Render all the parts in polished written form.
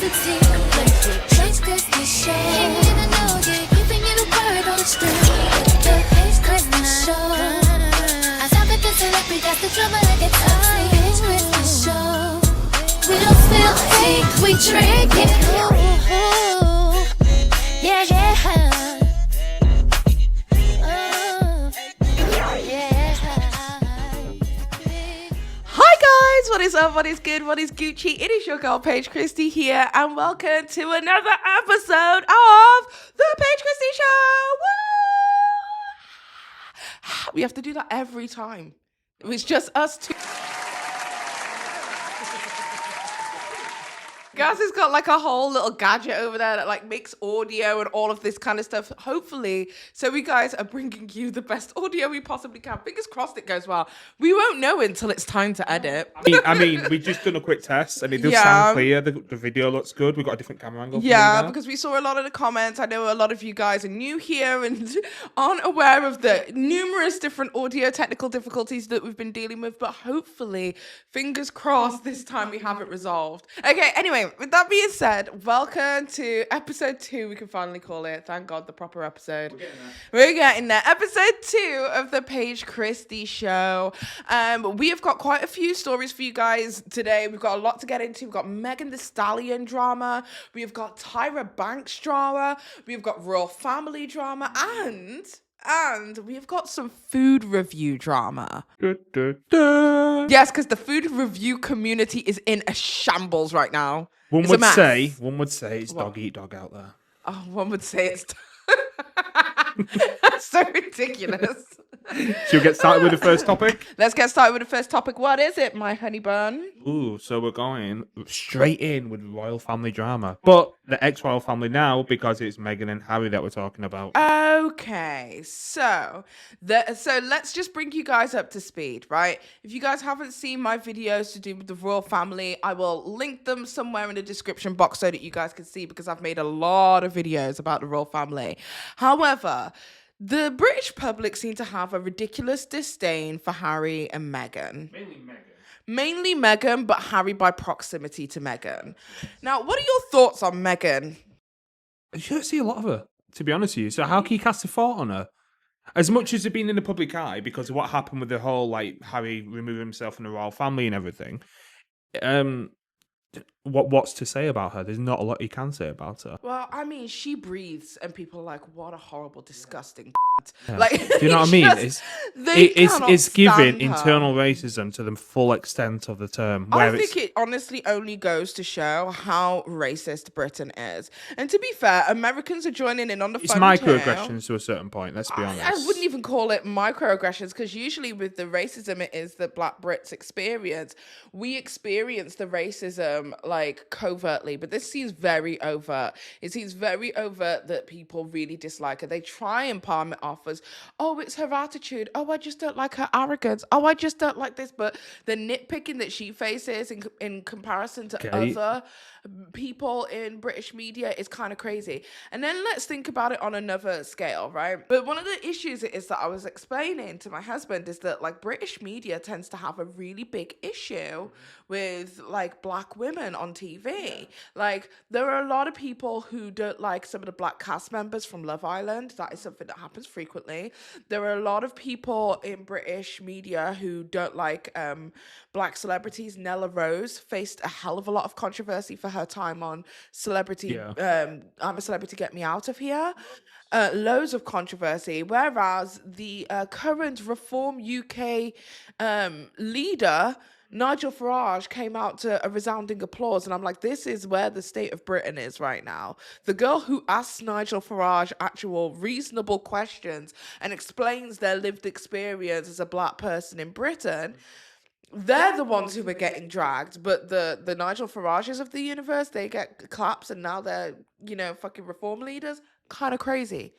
succeed. The Paige Christie Show. Ain't even know you, giving you the word on the street. The Paige Christie Show. I stop at the celebrity, that's the drama that gets ugly. Paige Christie Show. We don't spill tea, we drink it. Ooh, yeah, yeah. What is up? What is good? What is Gucci? It is your girl Paige Christie here, and welcome to another episode of the Paige Christie Show. Woo! We have to do that every time. It was just us two. Gaz has got like a whole little gadget over there that like makes audio and all of this kind of stuff. Hopefully, so we guys are bringing you the best audio we possibly can. Fingers crossed it goes well. We won't know until it's time to edit. I mean, we've just done a quick test and it does sound clear. The video looks good. We've got a different camera angle. Yeah, because we saw a lot of the comments. I know a lot of you guys are new here and aren't aware of the numerous different audio technical difficulties that we've been dealing with. But hopefully, fingers crossed, this time we have it resolved. Okay, anyway. With that being said, welcome to episode 2, we can finally call it. Thank God, the proper episode. We're getting there. Episode 2 of the Paige Christie Show. We have got quite a few stories for you guys today. We've got a lot to get into. We've got Megan Thee Stallion drama. We've got TYRA Banks drama. We've got royal family drama. And we've got some food review drama. Yes, because the food review community is in a shambles right now. One would say it's dog eat dog out there. Oh, one would say it's... That's so ridiculous. Should we get started with the first topic? Let's get started with the first topic. What is it, my honey bun? Ooh, so we're going straight in with royal family drama. But the ex-royal family now, because it's Meghan and Harry that we're talking about. Okay, so let's just bring you guys up to speed, right? If you guys haven't seen my videos to do with the royal family, I will link them somewhere in the description box so that you guys can see, because I've made a lot of videos about the royal family. However, the British public seem to have a ridiculous disdain for Harry and Meghan. Mainly Meghan, but Harry by proximity to Meghan. Now, what are your thoughts on Meghan? You don't see a lot of her, to be honest with you. So how can you cast a thought on her? As much as they've been in the public eye because of what happened with the whole, like, Harry removing himself from the royal family and everything, what's to say about her? There's not a lot you can say about her. Well, I mean, she breathes and people are like, what a horrible, disgusting Yeah. Like, do you know what I mean? It's giving internal racism to the full extent of the term. I think it honestly only goes to show how racist Britain is. And to be fair, Americans are joining in on the fun. It's microaggressions to a certain point, let's be honest. I wouldn't even call it microaggressions, because usually with the racism, it is the Black Brits experience. We experience the racism like covertly, but this seems very overt. It seems very overt that people really dislike her. They try and palm it off as, oh, it's her attitude. Oh, I just don't like her arrogance. Oh, I just don't like this. But the nitpicking that she faces in comparison to other people in British media is kind of crazy. And then let's think about it on another scale, right? But one of the issues is that I was explaining to my husband is that like British media tends to have a really big issue with like Black women on TV. Like there are a lot of people who don't like some of the Black cast members from Love Island. That is something that happens frequently. There are a lot of people in British media who don't like Black celebrities. Nella Rose faced a hell of a lot of controversy for her time on Celebrity. I'm a Celebrity, Get Me Out of Here. Loads of controversy. Whereas the current Reform UK leader, Nigel Farage, came out to a resounding applause, and I'm like, this is where the state of Britain is right now. The girl who asks Nigel Farage actual reasonable questions and explains their lived experience as a Black person in Britain, they're the ones who are getting dragged, but the Nigel Farages of the universe, they get claps, and now they're, fucking reform leaders. Kind of crazy.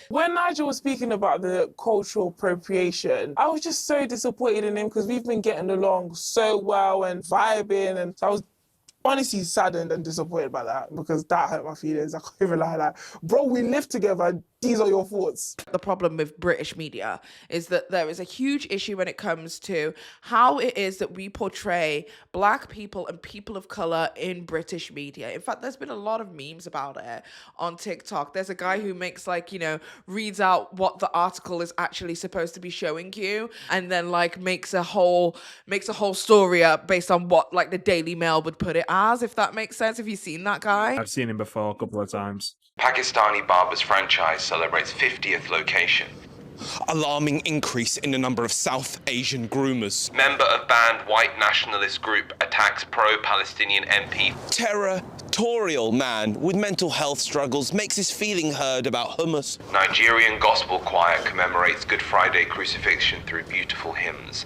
When Nigel was speaking about the cultural appropriation, I was just so disappointed in him because we've been getting along so well and vibing, and I was honestly saddened and disappointed by that because that hurt my feelings. I can't even lie. Like, bro, we lived together. These are your thoughts. The problem with British media is that there is a huge issue when it comes to how it is that we portray Black people and people of color in British media. In fact, there's been a lot of memes about it on TikTok. There's a guy who makes reads out what the article is actually supposed to be showing you, and then makes a whole story up based on what the Daily Mail would put it as, if that makes sense. Have you seen that guy? I've seen him before a couple of times. Pakistani Barbers franchise celebrates 50th location. Alarming increase in the number of South Asian groomers. Member of banned white nationalist group attacks pro-Palestinian MP. Territorial man with mental health struggles makes his feeling heard about hummus. Nigerian gospel choir commemorates Good Friday crucifixion through beautiful hymns.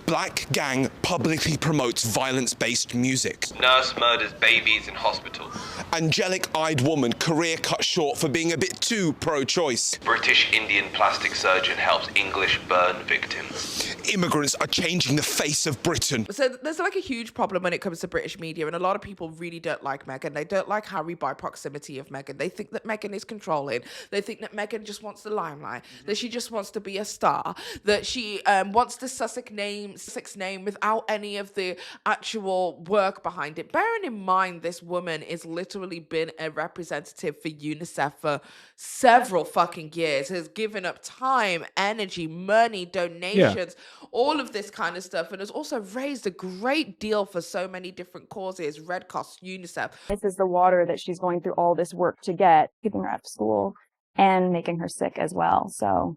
Black gang publicly promotes violence-based music. Nurse murders babies in hospital. Angelic-eyed woman career cut short for being a bit too pro-choice. British Indian plastic surgeon helps English burn victims. Immigrants are changing the face of Britain. So there's a huge problem when it comes to British media, and a lot of people really don't like Meghan. They don't like Harry by proximity of Meghan. They think that Meghan is controlling. They think that Meghan just wants the limelight, that she just wants to be a star, that she wants the Sussex name without any of the actual work behind it. Bearing in mind, this woman has literally been a representative for UNICEF for several fucking years, has given up time, energy, money, donations, all of this kind of stuff, and has also raised a great deal for so many different causes, Red Cross, UNICEF. This is the water that she's going through all this work to get, keeping her out of school and making her sick as well. So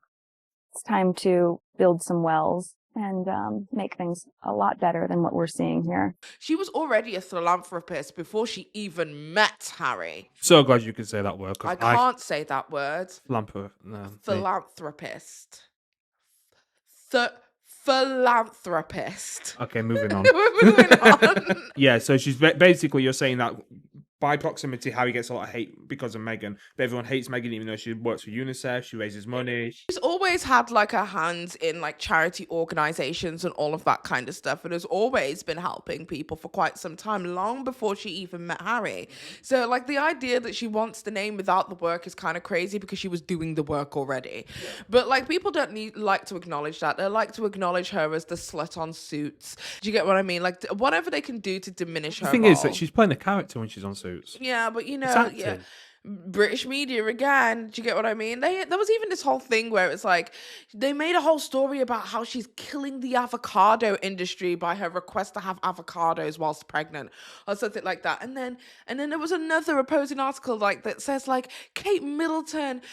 it's time to build some wells and make things a lot better than what we're seeing here. She was already a philanthropist before she even met Harry. So glad you could say that word. I can't say that word. Philanthropist. Philanthropist. Okay, moving on. We're moving on. Yeah, so she's basically, you're saying that by proximity, Harry gets a lot of hate because of Meghan. But everyone hates Meghan even though she works for UNICEF, she raises money. She's always had her hands in charity organizations and all of that kind of stuff, and has always been helping people for quite some time, long before she even met Harry. So the idea that she wants the name without the work is kind of crazy, because she was doing the work already. Yeah. But people don't like to acknowledge that. They like to acknowledge her as the slut on Suits. Do you get what I mean? Whatever they can do to diminish her. The thing is that she's playing a character when she's on Suits. Yeah, but British media again. Do you get what I mean? There was even this whole thing where it's they made a whole story about how she's killing the avocado industry by her request to have avocados whilst pregnant or something like that. And then there was another opposing article that says Kate Middleton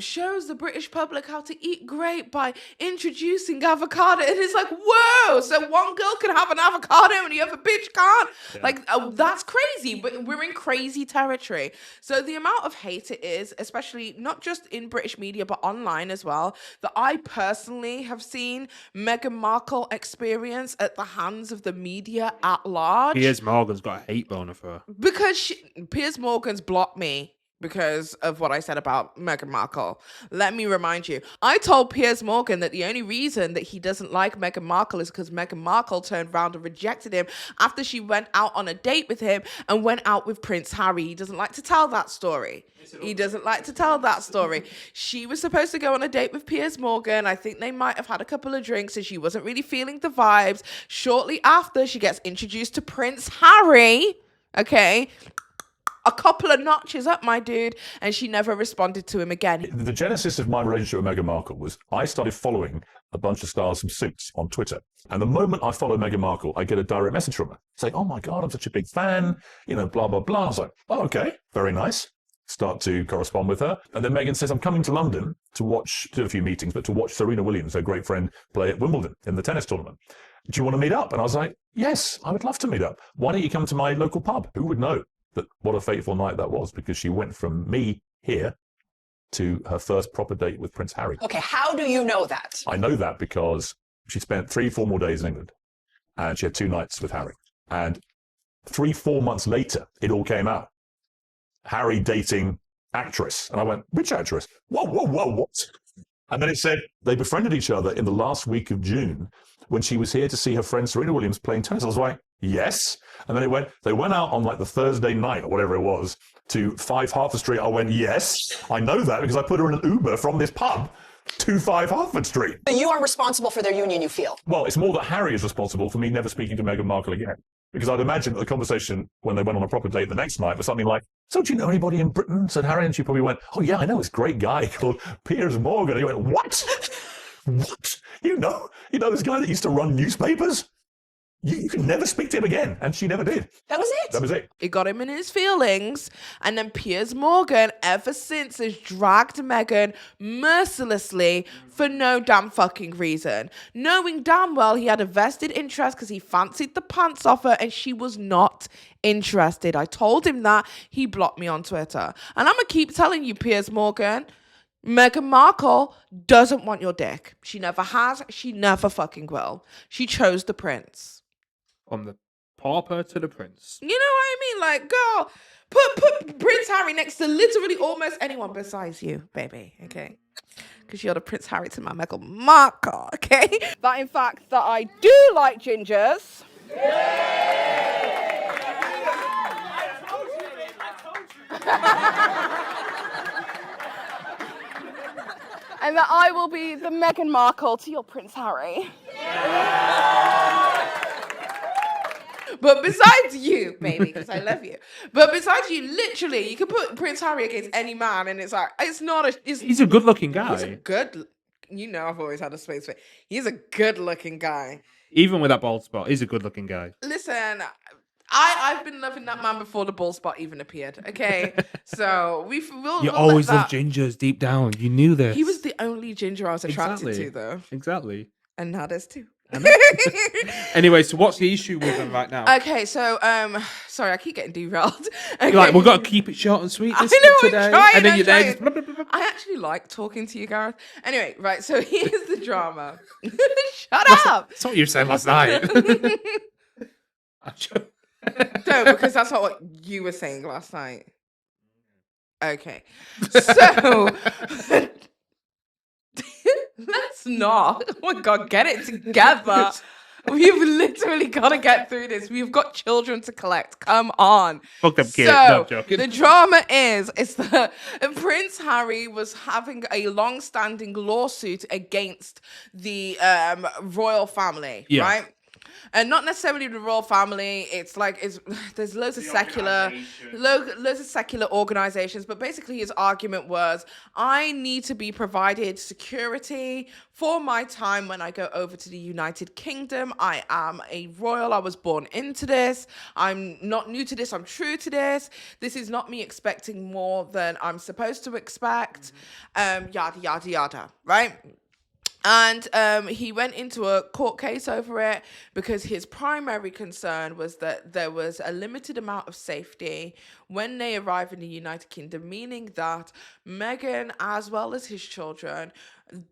shows the British public how to eat great by introducing avocado. And it's whoa! So one girl can have an avocado and the other bitch can't. Yeah. That's crazy. But we're in crazy territory. So the amount of hate it is, especially not just in British media but online as well, that I personally have seen Meghan Markle experience at the hands of the media at large. Piers Morgan's got a hate boner for her. Because Piers Morgan's blocked me because of what I said about Meghan Markle. Let me remind you, I told Piers Morgan that the only reason that he doesn't like Meghan Markle is because Meghan Markle turned around and rejected him after she went out on a date with him and went out with Prince Harry. He doesn't like to tell that story. She was supposed to go on a date with Piers Morgan. I think they might have had a couple of drinks and she wasn't really feeling the vibes. Shortly after, she gets introduced to Prince Harry. Okay. A couple of notches up, my dude, and she never responded to him again. The genesis of my relationship with Meghan Markle was I started following a bunch of stars from Suits on Twitter. And the moment I follow Meghan Markle, I get a direct message from her saying, oh my God, I'm such a big fan, blah, blah, blah. I was like, oh, okay, very nice. Start to correspond with her. And then Meghan says, I'm coming to London to do a few meetings, but to watch Serena Williams, her great friend, play at Wimbledon in the tennis tournament. Do you want to meet up? And I was like, yes, I would love to meet up. Why don't you come to my local pub? Who would know? But what a fateful night that was, because she went from me here to her first proper date with Prince Harry. Okay, how do you know that? I know that because she spent 3-4 more days in England and she had 2 nights with Harry. And 3-4 months later, it all came out. Harry dating actress. And I went, which actress? Whoa, what? And then it said they befriended each other in the last week of June when she was here to see her friend Serena Williams playing tennis. I was like, Yes. And then they went out on like the Thursday night or whatever it was to 5 Hertford Street. I went, yes, I know that because I put her in an Uber from this pub to 5 Hertford Street. You are responsible for their union, you feel? Well, it's more that Harry is responsible for me never speaking to Meghan Markle again. Because I'd imagine that the conversation when they went on a proper date the next night was something like, so do you know anybody in Britain? Said Harry, and she probably went, oh yeah, I know this great guy called Piers Morgan. And he went, what? What? You know this guy that used to run newspapers? You could never speak to him again. And she never did. That was it. That was it. It got him in his feelings. And then Piers Morgan, ever since, has dragged Meghan mercilessly for no damn fucking reason. Knowing damn well he had a vested interest because he fancied the pants off her and she was not interested. I told him that. He blocked me on Twitter. And I'm going to keep telling you, Piers Morgan, Meghan Markle doesn't want your dick. She never has. She never fucking will. She chose the prince. From the pauper to the prince. You know what I mean? Like, girl, put Prince Harry next to literally almost anyone besides you, baby, okay? Because you're the Prince Harry to my Meghan Markle, okay? That, in fact, that I do like gingers. And that I will be the Meghan Markle to your Prince Harry. But besides you, baby, because I love you. But besides you, literally, you can put Prince Harry against any man, and it's like, it's not a... He's a good-looking guy. He's a good... You know I've always had a space for... He's a good-looking guy. Even with that bald spot, he's a good-looking guy. Listen, I've been loving that man before the bald spot even appeared, okay? So, we'll always let loved gingers deep down. You knew this. He was the only ginger I was attracted to, though. Exactly. And now there's two. Anyway, so what's the issue with them right now? Okay, so sorry, I keep getting derailed. Okay. You're like, we've got to keep it short and sweet this today. I'm trying, and then I'm you're there trying. just blah, blah, blah, blah. I actually like talking to you, Gareth. Anyway, right, so here's the drama. Shut up! That's what you said last night. No, because that's not what you were saying last night. Okay. So let's not. Oh my God, get it together. We've literally got to get through this. We've got children to collect. Come on. Fuck them kids. So, No, I'm joking. the drama is that Prince Harry was having a long-standing lawsuit against the royal family, right? And not necessarily the royal family. It's like there's loads of secular organizations, but basically his argument was, I need to be provided security for my time when I go over to the United Kingdom. I am a royal. I was born into this. I'm not new to this. I'm true to this. This is not me expecting more than I'm supposed to expect. Yada yada yada. Right. And he went into a court case over it because his primary concern was that there was a limited amount of safety when they arrive in the United Kingdom, meaning that Meghan, as well as his children,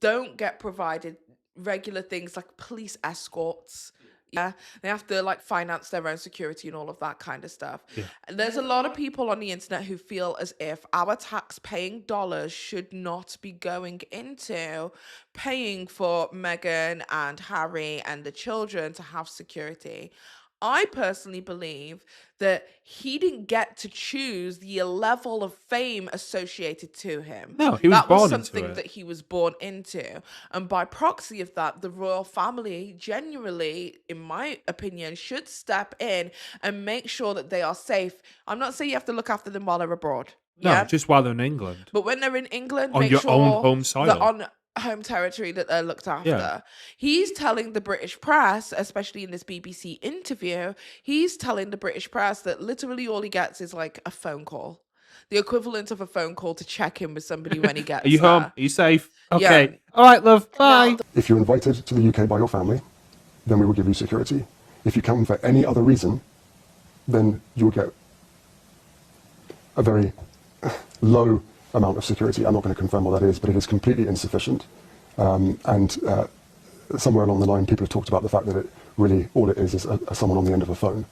don't get provided regular things like police escorts. Yeah, they have to like finance their own security and all of that kind of stuff. Yeah. There's a lot of people on the internet who feel as if our tax-paying dollars should not be going into paying for Meghan and Harry and the children to have security. I personally believe that he didn't get to choose the level of fame associated to him. No, he was that born was into something it. that he was born into. And by proxy of that, the royal family genuinely, in my opinion, should step in and make sure that they are safe. I'm not saying you have to look after them while they're abroad. No, just while they're in England. But when they're in England, on make your sure own home soil. that on home territory that they're looked after. Yeah. He's telling the British press, especially in this BBC interview, he's telling the British press that literally all he gets is like a phone call. The equivalent of a phone call to check in with somebody when he gets Are you there. home? Are you safe? Okay. Yeah. All right, love. Bye. No. If you're invited to the UK by your family, then we will give you security. If you come for any other reason, then you will get a very low amount of security. I'm not going to confirm what that is, but it is completely insufficient. Somewhere along the line, people have talked about the fact that it really, all it is someone on the end of a phone.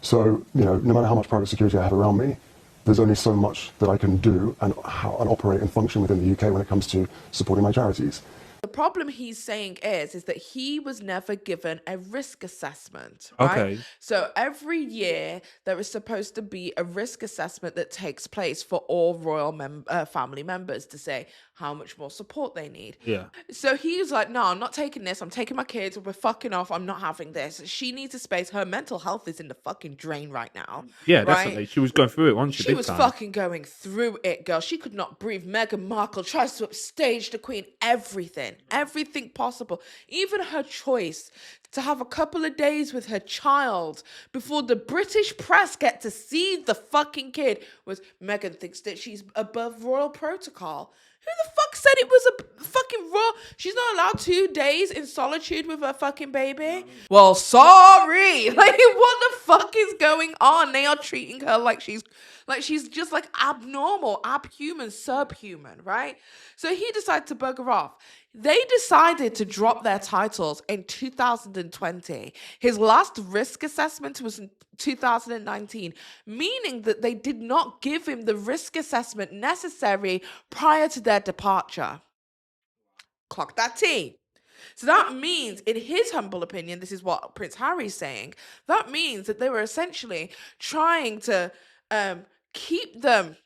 So, no matter how much private security I have around me, there's only so much that I can do and operate and function within the UK when it comes to supporting my charities. The problem he's saying is that he was never given a risk assessment, right? Okay. So every year there is supposed to be a risk assessment that takes place for all royal family members to say how much more support they need. Yeah. So he was like, no, I'm not taking this. I'm taking my kids. We're fucking off. I'm not having this. She needs a space. Her mental health is in the fucking drain right now. Yeah, right? definitely. She was going through it, wasn't she? She Big was time. fucking going through it, girl. She could not breathe. Meghan Markle tries to upstage the Queen. Everything possible. Even her choice to have a couple of days with her child before the British press get to see the fucking kid was Meghan thinks that she's above royal protocol. Who the fuck said it was a fucking royal? She's not allowed 2 days in solitude with her fucking baby. Well, sorry. Like, what the fuck is going on? They are treating her like she's just like abnormal, abhuman, subhuman, right? So he decided to bugger off. They decided to drop their titles in 2020. His last risk assessment was in 2019, meaning that they did not give him the risk assessment necessary prior to their departure. Clock that T. So that means, in his humble opinion, this is what Prince Harry's saying, that means that they were essentially trying to keep them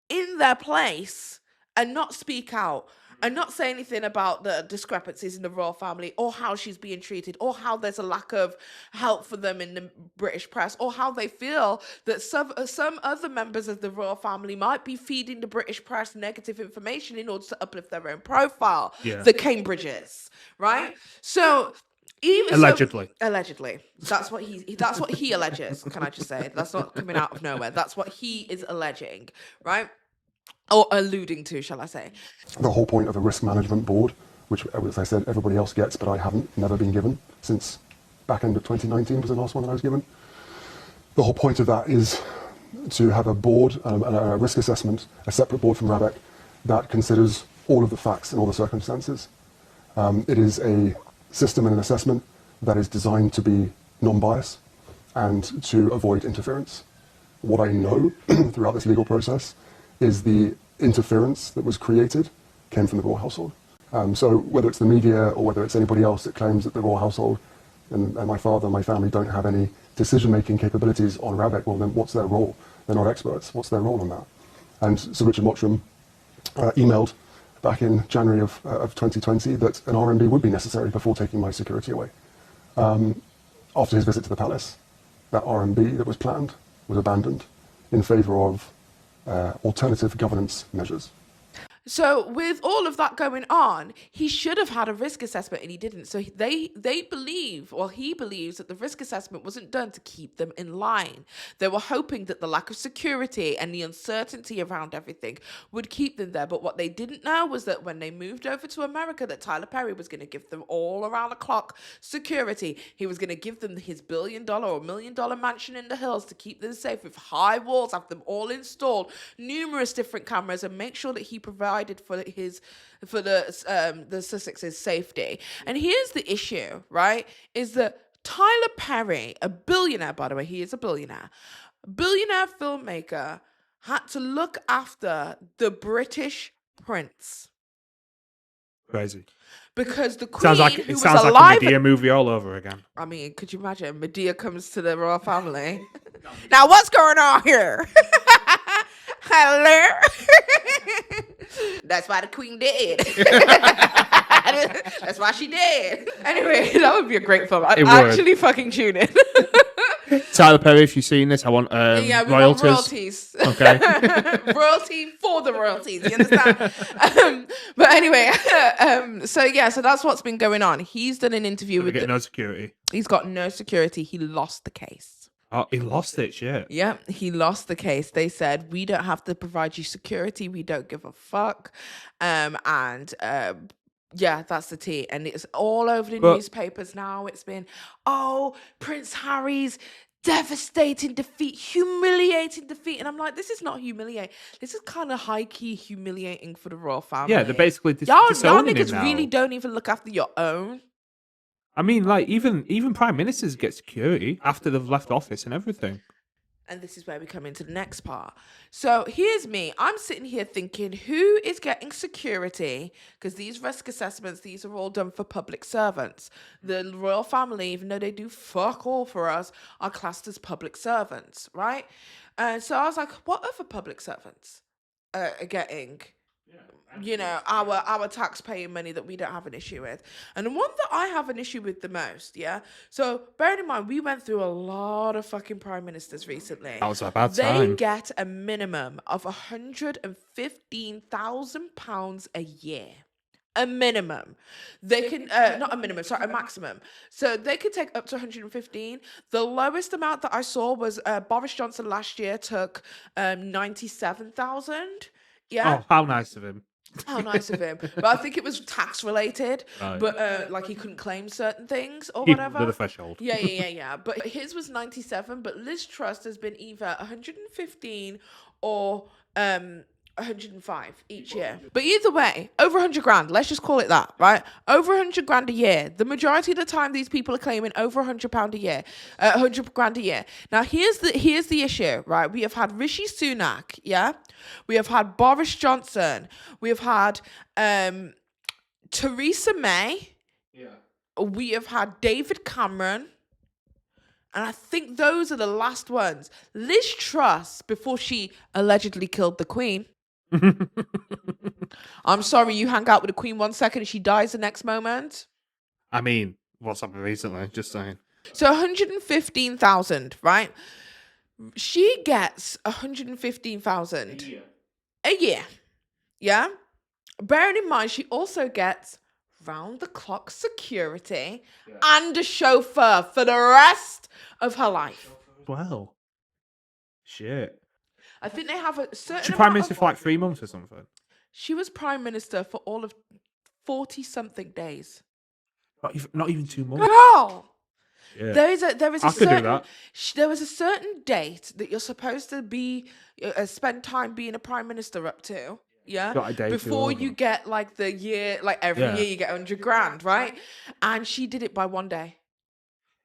in their place and not speak out and not say anything about the discrepancies in the royal family or how she's being treated or how there's a lack of help for them in the British press or how they feel that some other members of the royal family might be feeding the British press negative information in order to uplift their own profile. Yeah. The Cambridges, right? So Allegedly. Allegedly. That's what he alleges, can I just say? That's not coming out of nowhere. That's what he is alleging, right? Or alluding to, shall I say. The whole point of a risk management board, which, as I said, everybody else gets, but I haven't, never been given since back end of 2019 was the last one that I was given. The whole point of that is to have a board, a risk assessment, a separate board from RABEC that considers all of the facts and all the circumstances. It is a system and an assessment that is designed to be non-biased and to avoid interference. What I know throughout this legal process is the interference that was created came from the royal household. So whether it's the media or whether it's anybody else that claims that the royal household and my father and my family don't have any decision-making capabilities on RABEC, well then what's their role? They're not experts. What's their role on that? And Sir Richard Mottram emailed back in January of 2020 that an RMB would be necessary before taking my security away. After his visit to the palace, that RMB that was planned was abandoned in favour of alternative governance measures. So with all of that going on, he should have had a risk assessment and he didn't. So they believe, or he believes, that the risk assessment wasn't done to keep them in line. They were hoping that the lack of security and the uncertainty around everything would keep them there. But what they didn't know was that when they moved over to America, that Tyler Perry was going to give them all around the clock security. He was going to give them his $1 billion or $1 million mansion in the hills to keep them safe with high walls, have them all installed, numerous different cameras, and make sure that he provided for the Sussex's safety. And here's the issue, right? Is that Tyler Perry, a billionaire, by the way, he is a billionaire filmmaker, had to look after the British prince. Crazy. Because the Queen, sounds like a Medea movie all over again. I mean, could you imagine? Medea comes to the royal family. Now, what's going on here? Hello? That's why the Queen did. That's why she did. Anyway, that would be a great film. I'd actually fucking tune in. Tyler Perry, if you've seen this, I want yeah, we royalties. want royalties. Okay. Royalty for the royalties, you understand? But anyway, so that's what's been going on. He's done an interview with... no security. He's got no security. He lost the case. Oh, he lost it, shit. Yeah, he lost the case. They said, we don't have to provide you security. We don't give a fuck. Yeah, that's the tea. And it's all over the newspapers now. It's been, Prince Harry's devastating defeat, humiliating defeat. And I'm like, this is not humiliating. This is kind of high-key humiliating for the royal family. Yeah, they're basically y'all disowning him niggas now. really don't even look after your own. I mean, like, even prime ministers get security after they've left office and everything. And this is where we come into the next part. So here's me. I'm sitting here thinking, who is getting security? Because these risk assessments, these are all done for public servants. The royal family, even though they do fuck all for us, are classed as public servants, right? And so I was like, what other public servants are getting, our taxpayer money that we don't have an issue with? And the one that I have an issue with the most, so bearing in mind, we went through a lot of fucking prime ministers recently. That was a bad They time. get a minimum of £115,000 a year. A minimum. They can, not a minimum, sorry, a maximum. So they could take up to 115. The lowest amount that I saw was Boris Johnson last year took 97,000. Yeah. Oh, how nice of him. How nice of him. But I think it was tax related. Right. But like he couldn't claim certain things or Keep whatever. under the threshold. Yeah. But his was 97. But Liz Truss has been either 115 or 105 each year. But either way, over 100 grand. Let's just call it that, right? Over 100 grand a year. The majority of the time, these people are claiming over £100 a year, 100 grand a year. Now, here's the issue, right? We have had Rishi Sunak, yeah. We have had Boris Johnson. We have had Theresa May. Yeah. We have had David Cameron. And I think those are the last ones. Liz Truss, before she allegedly killed the Queen. I'm sorry, you hang out with the Queen 1 second and she dies the next moment. I mean, what's happened recently? Just saying. So 115,000, right? She gets 115,000 a year. Yeah. Bearing in mind, she also gets round-the-clock security and a chauffeur for the rest of her life. Well, shit. I think they have a certain. She prime minister for like 3 months or something. She was prime minister for all of 40-something days. Not even 2 months. Girl, Yeah. there is a I could do that. There was a certain date that you're supposed to be spend time being a prime minister up to. Yeah, Got a day before to you get like the year, like every Yeah. year you get 100 grand, right? And she did it by one day.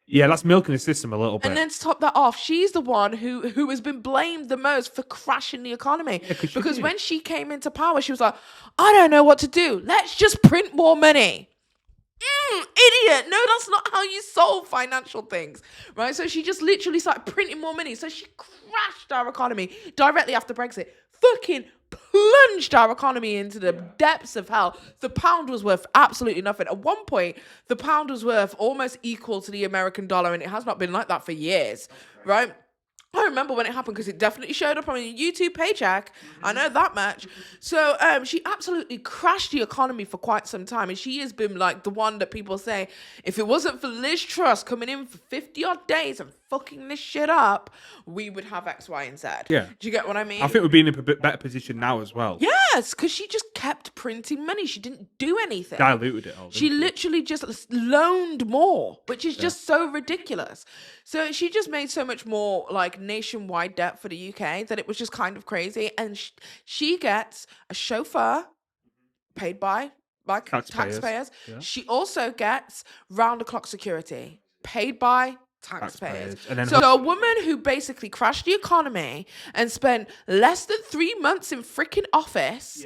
Yeah, that's milking the system a little bit. And then to top that off, she's the one who has been blamed the most for crashing the economy. Yeah, 'cause she because did. when she came into power, she was like, I don't know what to do. Let's just print more money. Idiot. No, that's not how you solve financial things, right? So she just literally started printing more money. So she crashed our economy directly after Brexit. Fucking plunged our economy into the depths of hell. The pound was worth absolutely nothing. At one point, the pound was worth almost equal to the American dollar, and it has not been like that for years, right? I remember when it happened because it definitely showed up on a YouTube paycheck. I know that much. So she absolutely crashed the economy for quite some time. And she has been like the one that people say, if it wasn't for Liz Truss coming in for 50 odd days and fucking this shit up, we would have X, Y, and Z. Yeah. Do you get what I mean? I think we're being in a bit better position now as well. Yes, because she just kept printing money. She didn't do anything. Diluted it all. She literally just loaned more, which is just so ridiculous. So she just made so much more like nationwide debt for the UK that it was just kind of crazy. And she gets a chauffeur paid by taxpayers. Yeah. She also gets round-the-clock security paid by taxpayers. And then So a woman who basically crashed the economy and spent less than 3 months in freaking office,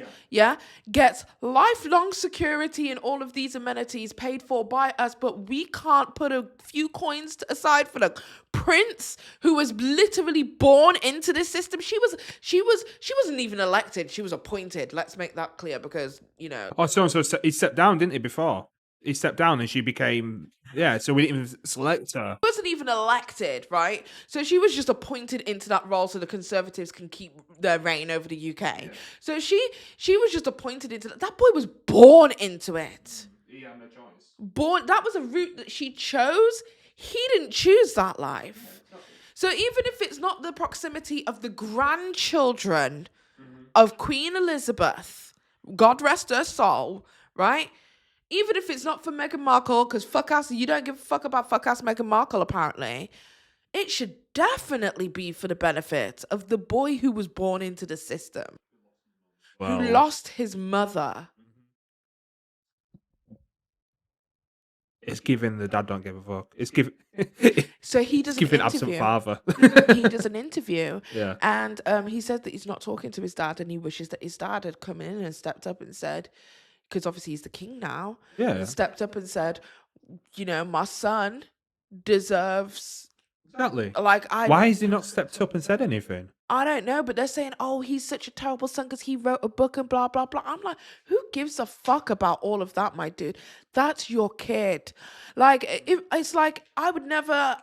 gets lifelong security and all of these amenities paid for by us, but we can't put a few coins aside for the prince who was literally born into this system. She wasn't even elected. She was appointed. Let's make that clear because, Oh, so he stepped down, didn't he, before? He stepped down and she became, so we didn't even select her. Wasn't even elected, right? So she was just appointed into that role so the Conservatives can keep their reign over the UK. Yeah. So she was just appointed into that. That boy was born into it. He had no choice. That was a route that she chose. He didn't choose that life. So even if it's not the proximity of the grandchildren of Queen Elizabeth, God rest her soul, right? Even if it's not for Meghan Markle, because fuck ass, you don't give a fuck about fuck ass Meghan Markle, apparently. It should definitely be for the benefit of the boy who was born into the system, who lost his mother. It's giving the dad don't give a fuck. It's giving. So he does Giving an absent interview. father. He does an interview. Yeah. And he said that he's not talking to his dad, and he wishes that his dad had come in and stepped up and said, because obviously he's the king now. Yeah. Stepped up and said, you know, my son deserves. Exactly. Like Why has he not stepped up and said anything? I don't know, but they're saying, oh, he's such a terrible son because he wrote a book and blah, blah, blah. I'm like, who gives a fuck about all of that, my dude? That's your kid. Like, it's like, I would never,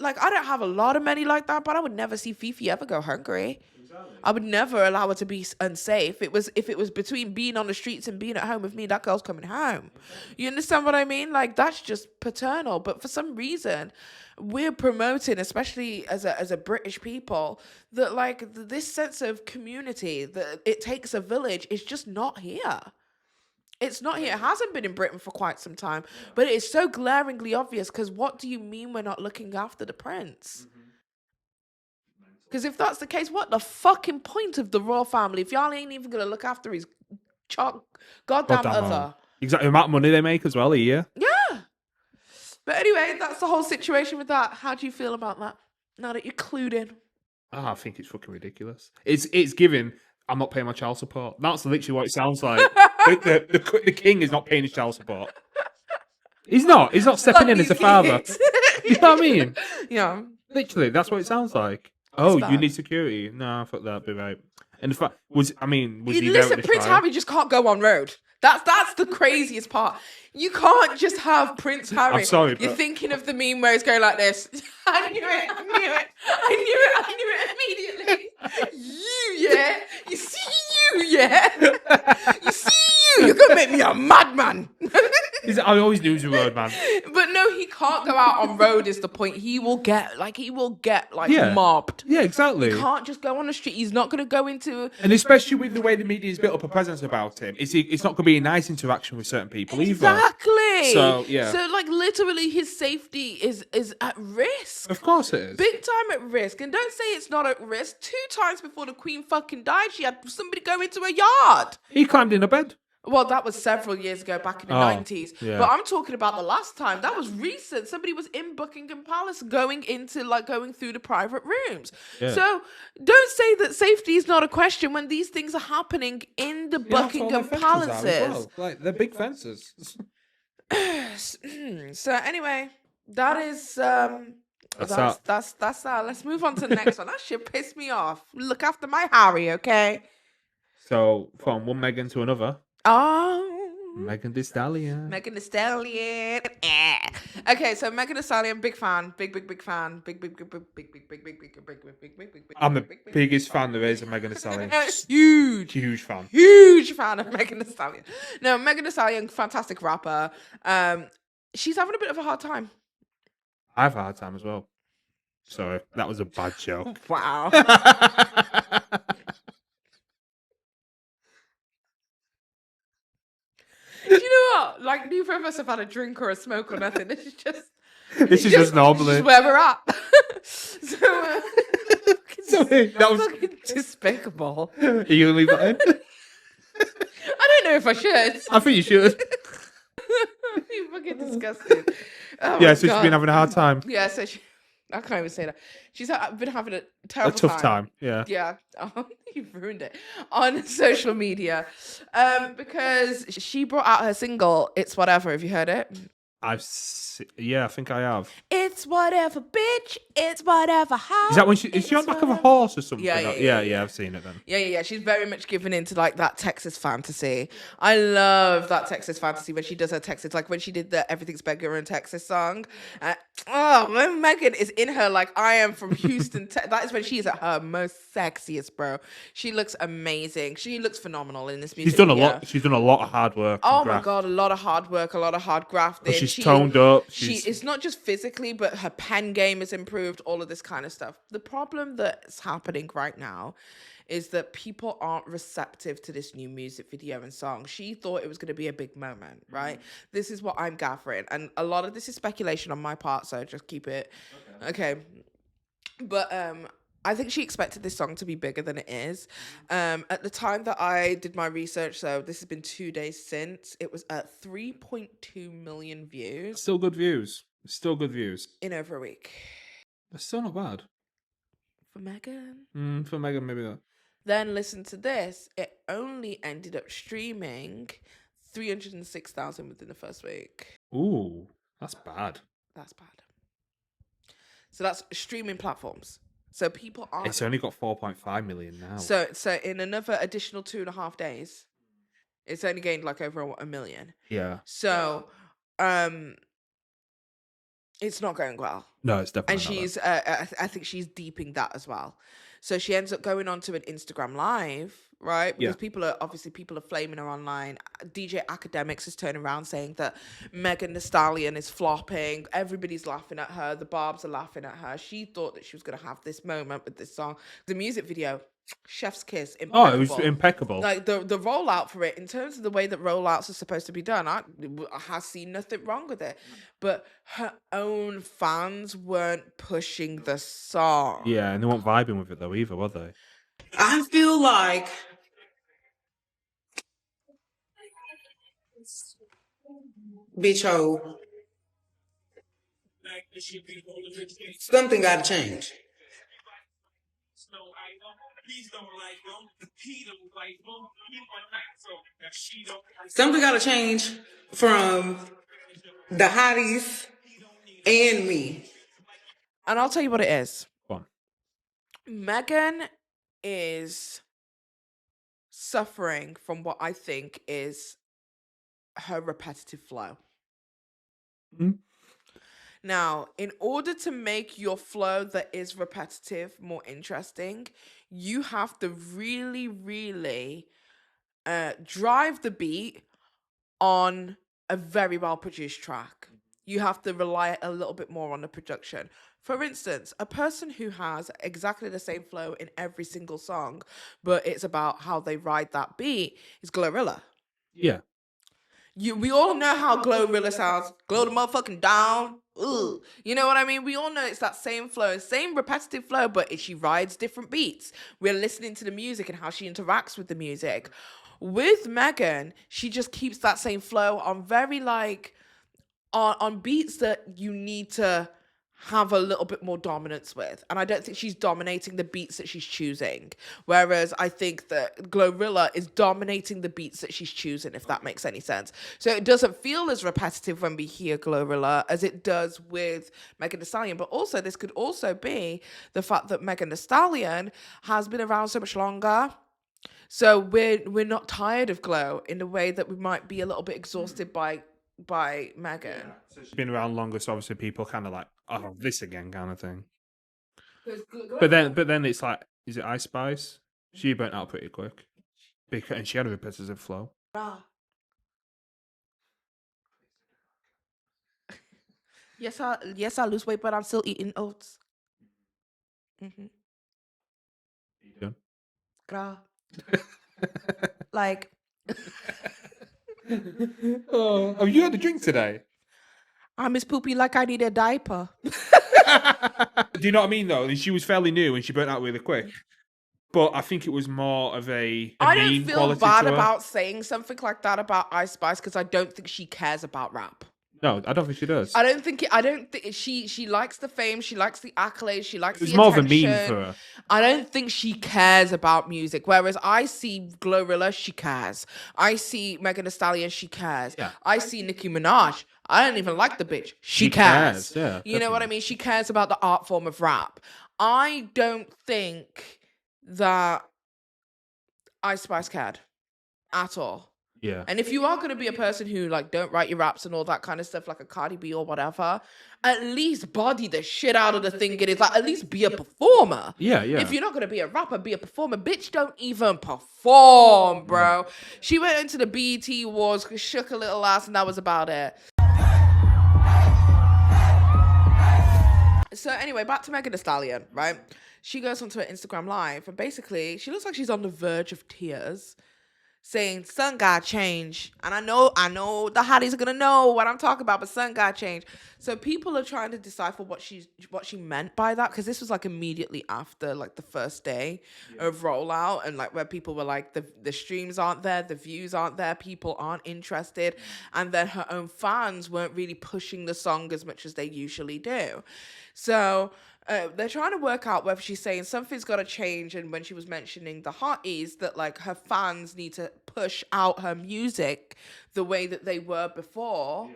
like, I don't have a lot of money like that, but I would never see Fifi ever go hungry. Exactly. I would never allow her to be unsafe. If it was between being on the streets and being at home with me, that girl's coming home. You understand what I mean? Like, that's just paternal. But for some reason, we're promoting, especially as a British people, that like this sense of community, that it takes a village, is just not here. It's not here. It hasn't been in Britain for quite some time, but it is so glaringly obvious. Because what do you mean we're not looking after the prince? Because if that's the case, what the fucking point of the royal family if y'all ain't even gonna look after his goddamn other? Exactly the amount of money they make as well a year. Yeah. But anyway, that's the whole situation with that. How do you feel about that? Now that you're clued in. Oh, I think it's fucking ridiculous. It's giving. I'm not paying my child support. That's literally what it sounds like. the king is not paying his child support. He's not. He's not stepping in as a father. You know what I mean? Yeah. Literally, that's what it sounds like. You need security. No, fuck that. Be right. And the fact was he there? Listen, Prince Harry just can't go on road. That's the craziest part. You can't just have Prince Harry. I'm sorry, You're but... thinking of the meme where it's going like this. I knew it immediately. You see you, you're gonna make me a madman. I always knew he was a road man. But no, he can't go out on road is the point. He will get mobbed. Yeah, exactly. He can't just go on the street. He's not gonna go into... And especially with the way the media's built up a presence about him, it's not gonna be a nice interaction with certain people either. Exactly. So yeah. So like literally his safety is at risk. Of course it is. Big time at risk. And don't say it's not at risk. 2 times before the Queen fucking died, she had somebody go into her yard. He climbed in a bed. Well, that was several years ago, back in the 90s. Yeah. But I'm talking about the last time. That was recent. Somebody was in Buckingham Palace going through the private rooms. Yeah. So don't say that safety is not a question when these things are happening in the Buckingham Palaces. Like, they're big fences. So anyway, that is... That's that. Let's move on to the next one. That shit pissed me off. Look after my Harry, okay? So from one Meghan to another. Oh, Megan Thee Stallion. Megan Thee Stallion. Okay, so Megan Thee Stallion, big fan, big fan, big. I'm the biggest fan there is of Megan Thee Stallion. Huge fan. Huge fan of Megan Thee Stallion. No, Megan Thee Stallion, fantastic rapper. She's having a bit of a hard time. I've had a hard time as well. Sorry, that was a bad joke. Wow. Do you know what? Like, neither of us have had a drink or a smoke or nothing. This is just normally. This is where we're at. Sorry, that was fucking despicable. Are you gonna leave that in? I don't know if I should. I think you should. You're fucking disgusting. Oh Yeah, my so God. she's been having a hard time. Yeah, so I can't even say that. She's been having a terrible tough time. Yeah. Yeah. Oh, you've ruined it. On social media. Because she brought out her single, It's Whatever. Have you heard it? I think I have. It's whatever, bitch. It's whatever. How? Is that when is she on the back of a horse or something? Yeah. I've seen it then. Yeah. She's very much given into like that Texas fantasy. I love that Texas fantasy when she does her Texas, like when she did the Everything's Bigger in Texas song. When Megan is in her, like, I am from Houston. That is when she is at her most sexiest, bro. She looks amazing. She looks phenomenal in this music. She's done a lot. She's done a lot of hard work. Oh my God, a lot of hard work, a lot of hard grafting. But she's toned up. It's not just physically, but her pen game is improved, all of this kind of stuff. The problem that's happening right now is that people aren't receptive to this new music video and song. She thought it was going to be a big moment, right? This is what I'm gathering. And a lot of this is speculation on my part, so just keep it. Okay. But I think she expected this song to be bigger than it is. At the time that I did my research, so this has been 2 days since, it was at 3.2 million views. Still good views. Still good views. In over a week. That's still not bad. For Megan? For Megan, maybe that. Then listen to this. It only ended up streaming 306,000 within the first week. Ooh, that's bad. That's bad. So that's streaming platforms. So people aren't... It's only got 4.5 million now. So in another additional 2.5 days, it's only gained like over 1 million. Yeah. So, it's not going well. No, it's definitely and not. she's, I think she's deeping that as well. So she ends up going on to an Instagram live, right? Because people are flaming her online. DJ Academics is turning around saying that Megan Thee Stallion is flopping. Everybody's laughing at her. The Barbs are laughing at her. She thought that she was going to have this moment with this song. The music video, chef's kiss, impeccable. Oh, it was impeccable. Like the rollout for it, in terms of the way that rollouts are supposed to be done, I have seen nothing wrong with it. But her own fans weren't pushing the song. Yeah, and they weren't vibing with it though either, were they? I feel like bitch hole. Something gotta change. Something gotta change from the hotties and me. And I'll tell you what it is. Go on. Megan is suffering from what I think is her repetitive flow. Mm. Now, in order to make your flow that is repetitive more interesting, you have to really, really drive the beat on a very well-produced track. You have to rely a little bit more on the production. For instance, a person who has exactly the same flow in every single song, but it's about how they ride that beat, is Glorilla. Yeah. We all know how Glorilla sounds. Glow the motherfucking down. Ugh. You know what I mean? We all know it's that same flow, same repetitive flow, but she rides different beats. We're listening to the music and how she interacts with the music. With Megan, she just keeps that same flow on very on beats that you need to have a little bit more dominance with. And I don't think she's dominating the beats that she's choosing. Whereas I think that Glorilla is dominating the beats that she's choosing, if that makes any sense. So it doesn't feel as repetitive when we hear Glorilla as it does with Megan Thee Stallion. But also, this could also be the fact that Megan Thee Stallion has been around so much longer. So we're not tired of Glow in the way that we might be a little bit exhausted by Megan. Yeah. So she's been around longer, so obviously people kind of like, oh, this again kind of thing. But then it's like, is it Ice Spice? She burnt out pretty quick. And she had a repetitive flow. Yes, I lose weight, but I'm still eating oats. Mm-hmm. Yeah. Gra. Like. Oh, have you had a drink today? I'm as poopy like I need a diaper. Do you know what I mean, though? And she was fairly new and she burnt out really quick. But I think it was more of a I mean don't feel quality bad to her. about saying something like that about Ice Spice because I don't think she cares about rap. No, I don't think she does. I don't think she likes the fame, she likes the accolades, she likes the It's more of a attention. meme for her. I don't think she cares about music. Whereas I see Glorilla, she cares. I see Megan Thee Stallion, she cares. Yeah. I see Nicki Minaj. I don't even like the bitch. She cares, cares. yeah, You know what I definitely. mean? She cares about the art form of rap. I don't think that Ice Spice cared at all. Yeah. And if you are going to be a person who don't write your raps and all that kind of stuff, like a Cardi B or whatever, at least body the shit out of the thing it is. Like, at least be a performer. Yeah. If you're not going to be a rapper, be a performer. Bitch, don't even perform, bro. She went into the BET Awards, shook a little ass, and that was about it. So anyway, back to Megan Thee Stallion, right? She goes onto her Instagram Live, and basically, she looks like she's on the verge of tears. saying sun gotta change. And I know the hotties are gonna know what I'm talking about, but sun gotta change. So people are trying to decipher what she meant by that, because this was like immediately after like the first day of rollout, and like where people were like the streams aren't there, the views aren't there, people aren't interested, and then her own fans weren't really pushing the song as much as they usually do. So they're trying to work out whether she's saying something's got to change, and when she was mentioning the hotties, that like her fans need to push out her music the way that they were before.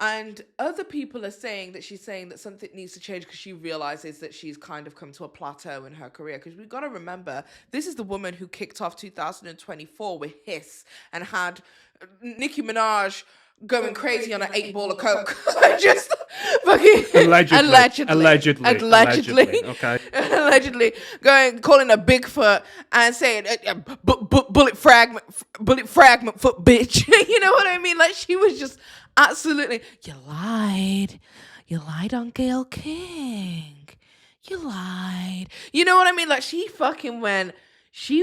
And other people are saying that she's saying that something needs to change because she realizes that she's kind of come to a plateau in her career. Because we've got to remember, this is the woman who kicked off 2024 with Hiss and had Nicki Minaj going crazy on an 8-ball of coke. Just fucking allegedly. Okay. Allegedly calling her Bigfoot and saying bullet fragment foot bitch. You know what I mean? Like, she was just absolutely, you lied on Gayle King, you lied. You know what I mean? Like, she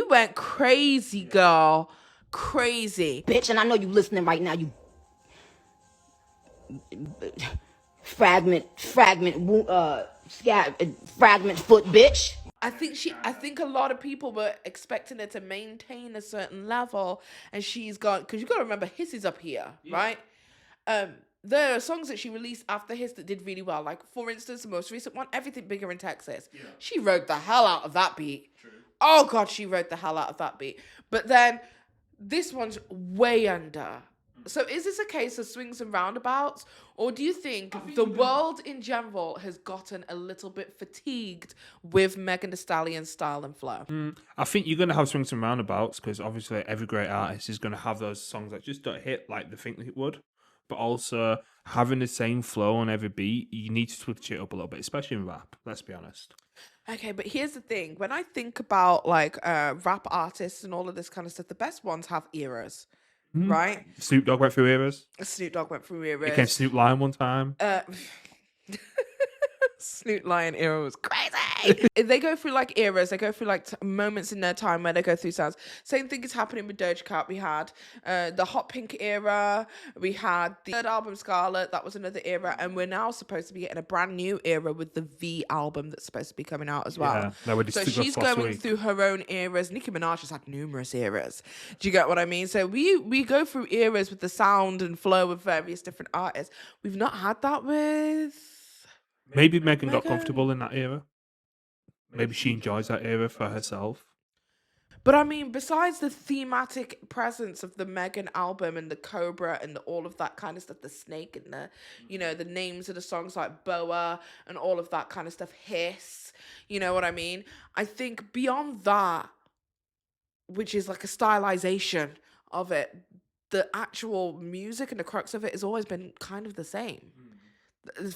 went crazy, girl, crazy, bitch. And I know you listening right now, you fragment foot bitch. I think a lot of people were expecting her to maintain a certain level, and she's gone, because you got to remember, Hiss is up here, right? There are songs that she released after Hiss that did really well. Like, for instance, the most recent one, Everything Bigger in Texas. Yeah. She wrote the hell out of that beat. True. Oh God, she wrote the hell out of that beat. But then this one's way under. So is this a case of swings and roundabouts? Or do you think the world in general has gotten a little bit fatigued with Megan Thee Stallion's style and flow? I think you're going to have swings and roundabouts, because obviously every great artist is going to have those songs that just don't hit like they think it would. But also, having the same flow on every beat, you need to switch it up a little bit, especially in rap, let's be honest. Okay, but here's the thing. When I think about like rap artists and all of this kind of stuff, the best ones have eras. Right? Snoop Dogg went through eras. Snoop Dogg went through eras. Became Snoop Lion one time. Snoop Lion era was crazy. They go through like eras. They go through like moments in their time where they go through sounds. Same thing is happening with Doja Cat. We had the Hot Pink era. We had the third album, Scarlet. That was another era. And we're now supposed to be getting a brand new era with the V album that's supposed to be coming out as well. Yeah, so she's going through her own eras. Nicki Minaj has had numerous eras. Do you get what I mean? So we go through eras with the sound and flow of various different artists. We've not had that with... Maybe Megan got comfortable in that era. Maybe she enjoys that era for herself. But I mean, besides the thematic presence of the Megan album and the Cobra and all of that kind of stuff, the snake and the, you know, the names of the songs like Boa and all of that kind of stuff, Hiss, you know what I mean? I think beyond that, which is like a stylization of it, the actual music and the crux of it has always been kind of the same.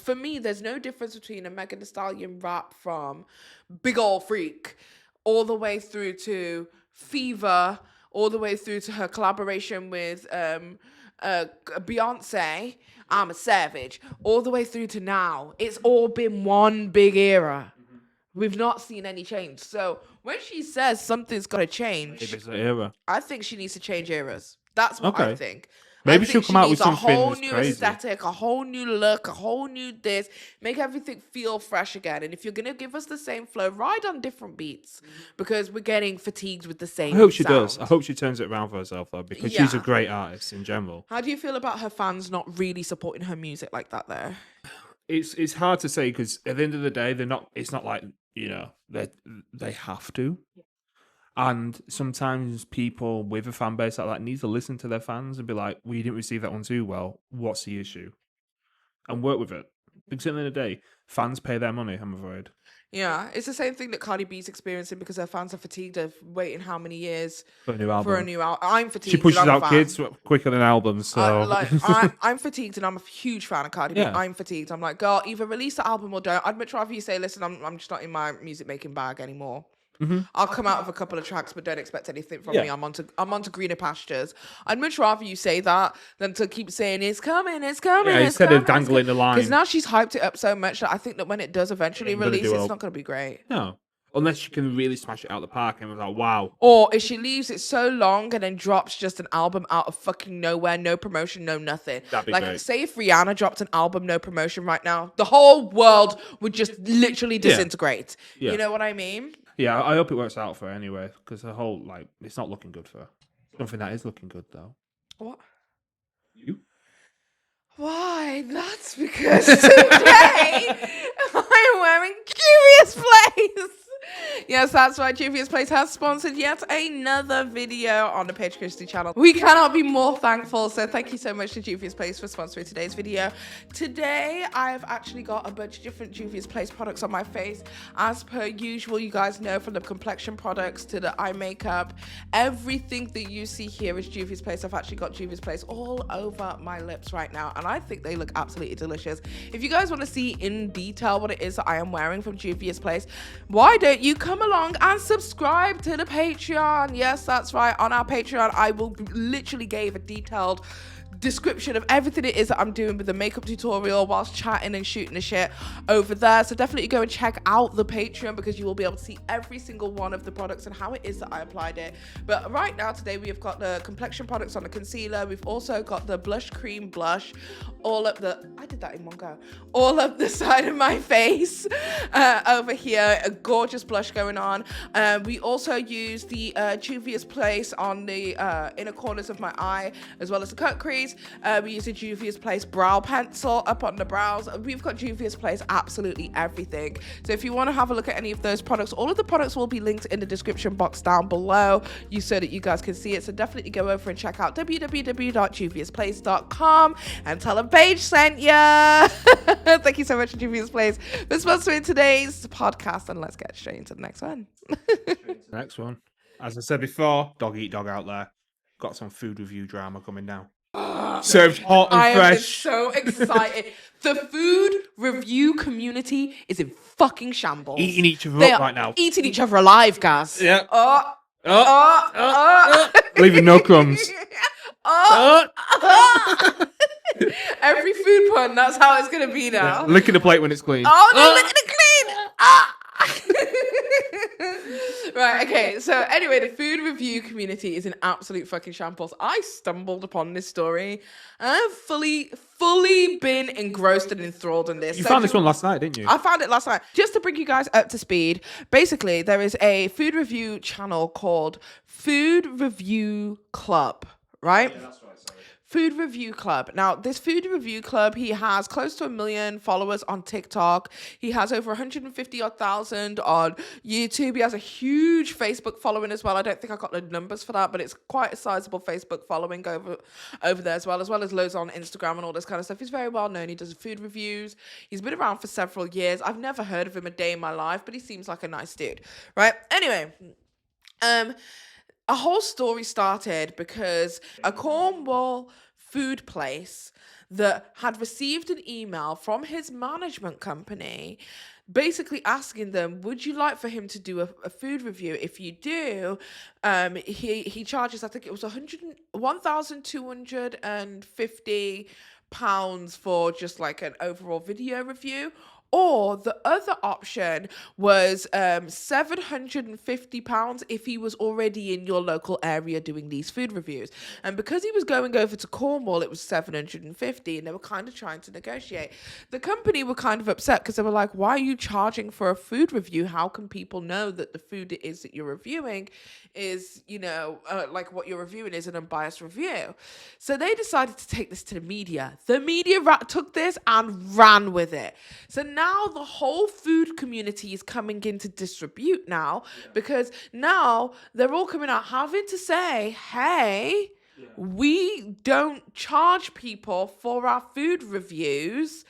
For me, there's no difference between a Megan Thee Stallion rap from Big Ol' Freak all the way through to Fever, all the way through to her collaboration with Beyonce, I'm a Savage, all the way through to now. It's all been one big era. We've not seen any change. So when she says something's got to change, it's an era. I think she needs to change eras. That's what I think. Maybe she'll come out with something a whole new crazy. aesthetic, a whole new look, a whole new this. Make everything feel fresh again. And if you're gonna give us the same flow, ride on different beats, because we're getting fatigued with the same. I hope she sound. does. I hope she turns it around for herself though, because she's a great artist in general. How do you feel about her fans not really supporting her music like that? Though it's hard to say, because at the end of the day, they're not. It's not like, you know, they have to. And sometimes people with a fan base like that need to listen to their fans and be like, well, you didn't receive that one too well. What's the issue? And work with it. Because at the end of the day, fans pay their money, I'm afraid. Yeah, it's the same thing that Cardi B's experiencing, because her fans are fatigued of waiting how many years for a new album. I'm fatigued. She pushes out kids quicker than albums, so... I'm fatigued, and I'm a huge fan of Cardi B. I'm fatigued. I'm like, girl, either release the album or don't. I'd much rather you say, listen, I'm just not in my music making bag anymore. I'll come out with a couple of tracks, but don't expect anything from me. I'm onto greener pastures. I'd much rather you say that than to keep saying it's coming. Instead of dangling the line. Because now she's hyped it up so much that I think that when it does eventually release, it's not going to be great. No. Unless you can really smash it out the park and we're like, wow. Or if she leaves it so long and then drops just an album out of fucking nowhere, no promotion, no nothing. That'd be like, great. say if Rihanna dropped an album, no promotion right now, the whole world would just literally disintegrate. Yeah. You know what I mean? Yeah, I hope it works out for her anyway, because the whole, like, it's not looking good for her. Something that is looking good, though. What? You? Why? That's because today I'm wearing Juvia's Place. Yes, that's why Juvia's Place has sponsored yet another video on the Paige Christie channel. We cannot be more thankful, so thank you so much to Juvia's Place for sponsoring today's video. Today, I've actually got a bunch of different Juvia's Place products on my face. As per usual, you guys know, from the complexion products to the eye makeup, everything that you see here is Juvia's Place. I've actually got Juvia's Place all over my lips right now, and I think they look absolutely delicious. If you guys want to see in detail what it is that I am wearing from Juvia's Place, why don't you come along and subscribe to the Patreon? Yes, that's right. On our Patreon, I will literally give a detailed description of everything it is that I'm doing with the makeup tutorial whilst chatting and shooting the shit over there. So definitely go and check out the Patreon, because you will be able to see every single one of the products and how it is that I applied it. But right now, today, we have got the complexion products on the concealer. We've also got the blush cream blush all up the, I did that in one go, all up the side of my face over here. A gorgeous blush going on. We also use the Juvia's Place on the inner corners of my eye, as well as the cut crease. We use a Juvia's Place brow pencil up on the brows. We've got Juvia's Place absolutely everything. So if you want to have a look at any of those products, all of the products will be linked in the description box down below, so that you guys can see it. So definitely go over and check out www.juviasplace.com and tell them Paige sent ya. Thank you so much to Juvia's Place for sponsoring today's podcast, and let's get straight into the next one. Next one. As I said before, dog eat dog out there. Got some food review drama coming now. Served hot and I fresh. am so excited. The food review community is in fucking shambles. Eating each other They up are right now. eating each other alive, guys. Yeah. Oh. Leaving no crumbs. Every food pun, that's how it's going to be now. Yeah. Licking the plate when it's clean. Oh, no, look at it clean. Right, okay. So anyway, the food review community is in absolute fucking shambles. I stumbled upon this story. I've fully been engrossed and enthralled in this. You found this one last night, didn't you? I found it last night. Just to bring you guys up to speed, basically, there is a food review channel called Food Review Club, right? Yeah, that's right. Food Review Club. Now, this Food Review Club, he has close to 1 million followers on TikTok. He has over 150,000 on YouTube. He has a huge Facebook following as well. I don't think I got the numbers for that, but it's quite a sizable Facebook following over there as well as loads on Instagram and all this kind of stuff. He's very well known. He does food reviews. He's been around for several years. I've never heard of him a day in my life, but he seems like a nice dude, right? Anyway, a whole story started because a Cornwall food place that had received an email from his management company basically asking them, would you like for him to do a food review? If you do, he charges, I think it was £1,250 for just like an overall video review. Or the other option was £750 if he was already in your local area doing these food reviews. And because he was going over to Cornwall, it was $750, and they were kind of trying to negotiate. The company were kind of upset because they were like, why are you charging for a food review? How can people know that the food it is that you're reviewing is, like what you're reviewing is an unbiased review? So they decided to take this to the media. The media took this and ran with it. So now the whole food community is coming into disrepute now, because now they're all coming out having to say, hey, we don't charge people for our food reviews.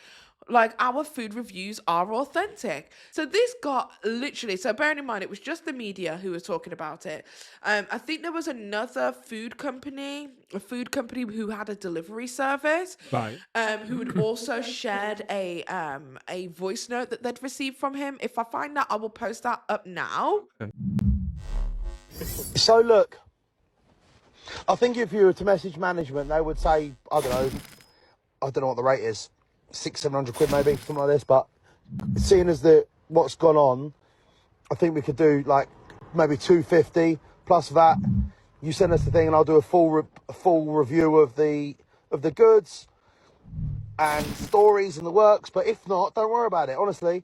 Like, our food reviews are authentic. So this got literally, so bearing in mind, it was just the media who was talking about it. I think there was another food company who had a delivery service, right? Who had also shared a voice note that they'd received from him. If I find that, I will post that up now. So look, I think if you were to message management, they would say, I don't know what the rate is. 600-700 quid maybe, something like this, but seeing as what's gone on, I think we could do like maybe 250 plus that. You send us the thing, and I'll do a full review of the goods and stories and the works. But if not, don't worry about it. Honestly,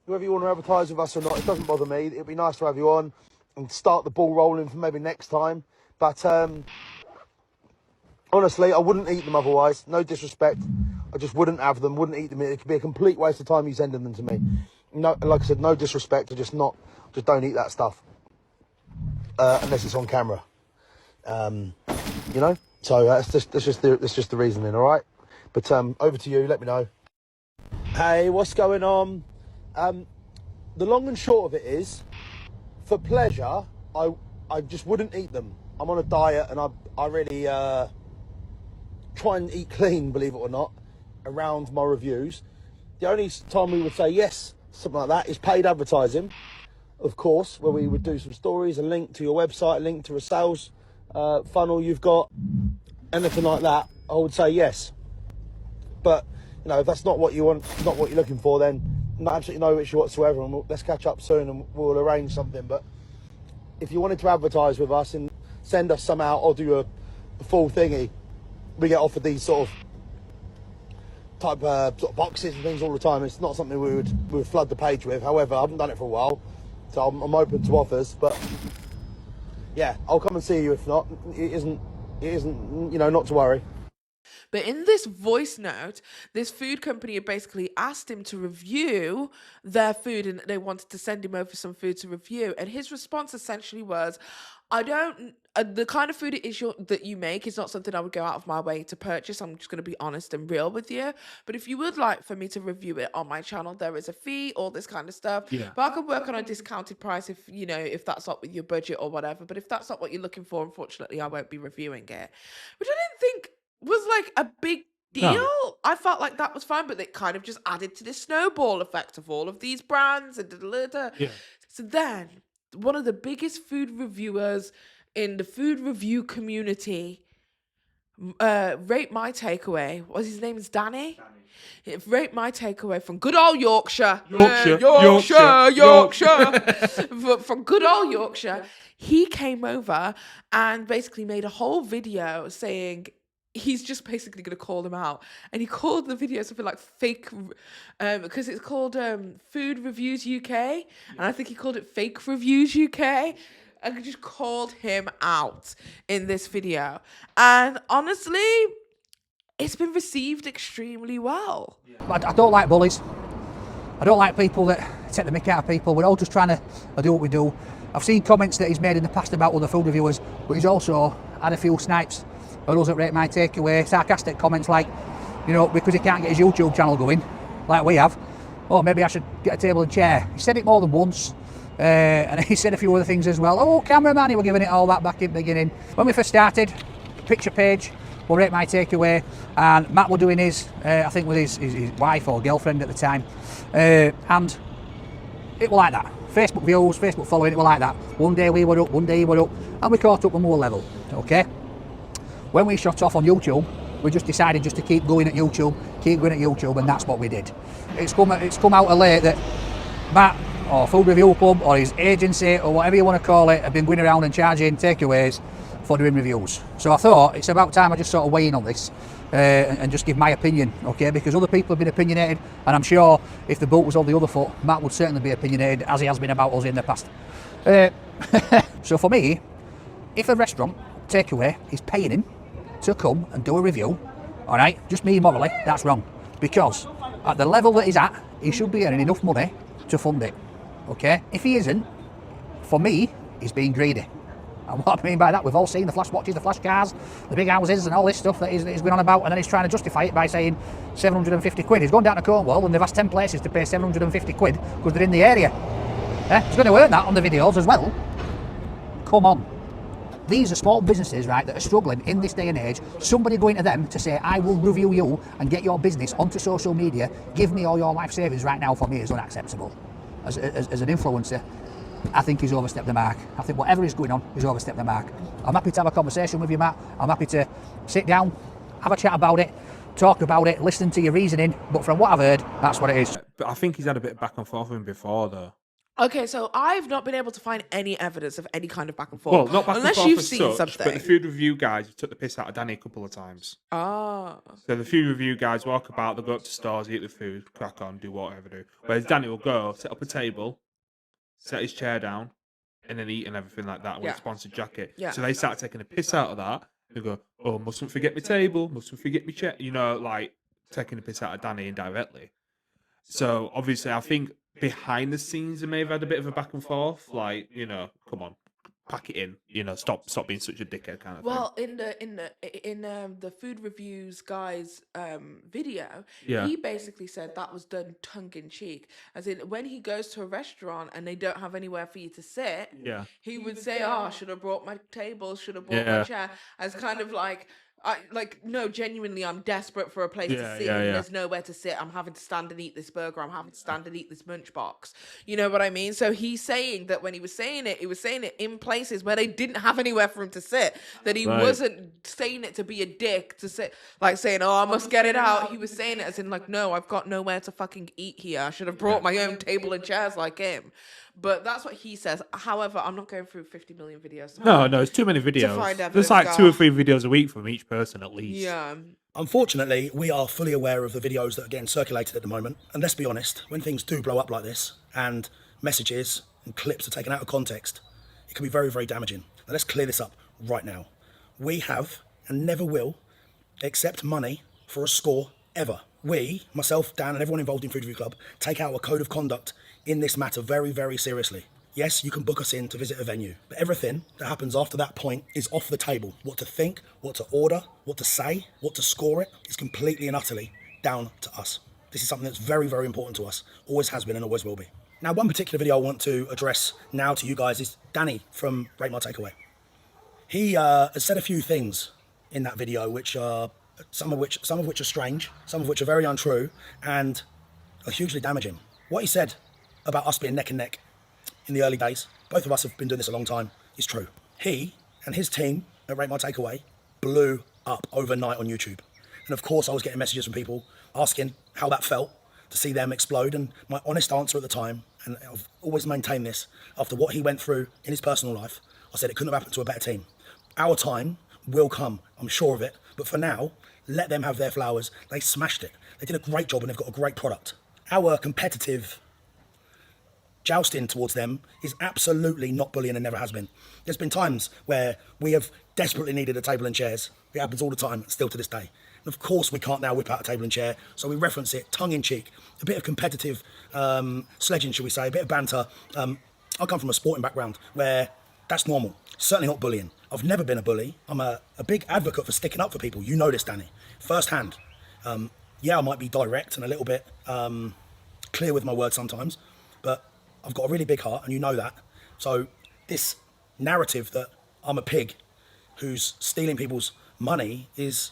whether you want to advertise with us or not, it doesn't bother me. It'd be nice to have you on and start the ball rolling for maybe next time. But honestly, I wouldn't eat them otherwise. No disrespect. I just wouldn't have them, wouldn't eat them. It could be a complete waste of time you sending them to me. No, like I said, no disrespect. Just don't eat that stuff. Unless it's on camera. You know? So that's just the reasoning, all right? But over to you, let me know. Hey, what's going on? The long and short of it is, for pleasure, I just wouldn't eat them. I'm on a diet, and I really try and eat clean, believe it or not, around my reviews. The only time we would say yes, something like that, is paid advertising, of course, where we would do some stories, a link to your website, a link to a sales funnel you've got, anything like that, I would say yes. But, you know, if that's not what you want, not what you're looking for, then absolutely no issue whatsoever, and let's catch up soon and we'll arrange something. But if you wanted to advertise with us and send us some out or do a full thingy, we get offered these sort of boxes and things all the time. It's not something we would flood the page with. However, I haven't done it for a while, so I'm open to offers. But yeah, I'll come and see you if not. It isn't, you know, not to worry. But in this voice note, this food company had basically asked him to review their food, and they wanted to send him over some food to review. And his response essentially was, the kind of food it is that you make is not something I would go out of my way to purchase. I'm just going to be honest and real with you. But if you would like for me to review it on my channel, there is a fee, all this kind of stuff. Yeah. But I could work on a discounted price if that's not with your budget or whatever. But if that's not what you're looking for, unfortunately, I won't be reviewing it. Which I didn't think was like a big deal. No. I felt like that was fine, but it kind of just added to this snowball effect of all of these brands and Yeah. So then one of the biggest food reviewers in the food review community, Rate My Takeaway. What's his name? Is Danny? Rate My Takeaway from good old Yorkshire. Yorkshire. From good old Yorkshire. He came over and basically made a whole video saying he's just basically going to call them out. And he called the video something like fake, because it's called Food Reviews UK. And I think he called it Fake Reviews UK. I just called him out in this video. And honestly, it's been received extremely well. I don't like bullies. I don't like people that take the mick out of people. We're all just trying to do what we do. I've seen comments that he's made in the past about other food reviewers, but he's also had a few snipes or those that Rate My Takeaway, sarcastic comments like, you know, because he can't get his YouTube channel going, like we have, oh, maybe I should get a table and chair. He said it more than once. And he said a few other things as well. Oh, cameraman, he were giving it all that back in the beginning. When we first started, picture page, we'll Rate My Takeaway, and Matt were doing his, I think with his wife or girlfriend at the time, and it was like that. Facebook views, Facebook following, it was like that. One day we were up, one day he were up, and we caught up on more level, okay? When we shot off on YouTube, we just decided just to keep going at YouTube, and that's what we did. It's come out of late that Matt, or Food Review Club, or his agency, or whatever you want to call it, have been going around and charging takeaways for doing reviews. So I thought it's about time I just sort of weigh in on this and just give my opinion, okay? Because other people have been opinionated, and I'm sure if the boot was on the other foot, Matt would certainly be opinionated, as he has been about us in the past. So for me, if a restaurant takeaway is paying him to come and do a review, all right, just me morally, that's wrong. Because at the level that he's at, he should be earning enough money to fund it. Okay, if he isn't, for me, he's being greedy. And what I mean by that, we've all seen the flash watches, the flash cars, the big houses and all this stuff that he's going on about, and then he's trying to justify it by saying 750 quid. He's gone down to Cornwall and they've asked 10 places to pay 750 quid because they're in the area. He's going to earn that on the videos as well. Come on. These are small businesses, right, that are struggling in this day and age. Somebody going to them to say, I will review you and get your business onto social media, give me all your life savings right now, for me is unacceptable. As an influencer, I think he's overstepped the mark. I think whatever is going on, he's overstepped the mark. I'm happy to have a conversation with you, Matt. I'm happy to sit down, have a chat about it, talk about it, listen to your reasoning, but from what I've heard, that's what it is. But I think he's had a bit of back and forth with him before, though. Okay, so I've not been able to find any evidence of any kind of back and forth. Well, not back unless and forth you've as seen such, something. but the food review guys took the piss out of Danny a couple of times. Ah. So the food review guys walk about, they go up to stores, eat the food, crack on, do whatever do. Whereas Danny will go, set up a table, set his chair down, and then eat and everything like that with Yeah. a sponsored jacket. Yeah. So they start taking a piss out of that. They go, oh, mustn't forget my table, mustn't forget my chair. You know, like taking a piss out of Danny indirectly. So obviously, I think behind the scenes, they may have had a bit of a back and forth. Like, you know, come on, pack it in. You know, stop being such a dickhead kind of thing. Well, in the food reviews guy's video, Yeah. he basically said that was done tongue in cheek, as in when he goes to a restaurant and they don't have anywhere for you to sit, Yeah. he would say, "Oh, should have brought my table, should have brought Yeah. my chair," as kind of like. No, genuinely, I'm desperate for a place Yeah, to sit, yeah, and yeah. there's nowhere to sit. I'm having to stand and eat this burger. I'm having to stand and eat this munch box. You know what I mean? So he's saying that when he was saying it in places where they didn't have anywhere for him to sit. That he Right. wasn't saying it to be a dick, to say, like saying, "Oh, I must get it out." He was saying it as in like, "No, I've got nowhere to fucking eat here. I should have brought my own table and chairs like him." But that's what he says. However, I'm not going through 50 million videos. No, it's too many videos. find There's evidence, like 2 or Garth. 3 videos a week from each person at least. Yeah. Unfortunately, we are fully aware of the videos that are getting circulated at the moment. And let's be honest, when things do blow up like this and messages and clips are taken out of context, it can be very, very damaging. Now, let's clear this up right now. We have and never will accept money for a score ever. We, myself, Dan, and everyone involved in Food Review Club, take out a code of conduct in this matter very, very seriously. Yes, you can book us in to visit a venue, but everything that happens after that point is off the table. What to think, what to order, what to say, what to score it is completely and utterly down to us. This is something that's very, very important to us, always has been and always will be. Now, one particular video I want to address now to you guys is Danny from Rate My Takeaway. He has said a few things in that video, which are some of which are strange, some of which are very untrue, and are hugely damaging. What he said about us being neck and neck in the early days, both of us have been doing this a long time, is true. He and his team at Rate My Takeaway blew up overnight on YouTube. And of course, I was getting messages from people asking how that felt to see them explode. And my honest answer at the time, and I've always maintained this, after what he went through in his personal life, I said it couldn't have happened to a better team. Our time will come, I'm sure of it. But for now, let them have their flowers. They smashed it. They did a great job and they've got a great product. Our competitive jousting towards them is absolutely not bullying and never has been. There's been times where we have desperately needed a table and chairs. It happens all the time, still to this day. And of course we can't now whip out a table and chair, so we reference it tongue in cheek, a bit of competitive sledging, shall we say, a bit of banter. I come from a sporting background where that's normal, certainly not bullying. I've never been a bully. I'm a big advocate for sticking up for people. You know this, Danny, firsthand. Yeah, I might be direct and a little bit clear with my words sometimes, but I've got a really big heart, and you know that. So this narrative that I'm a pig who's stealing people's money is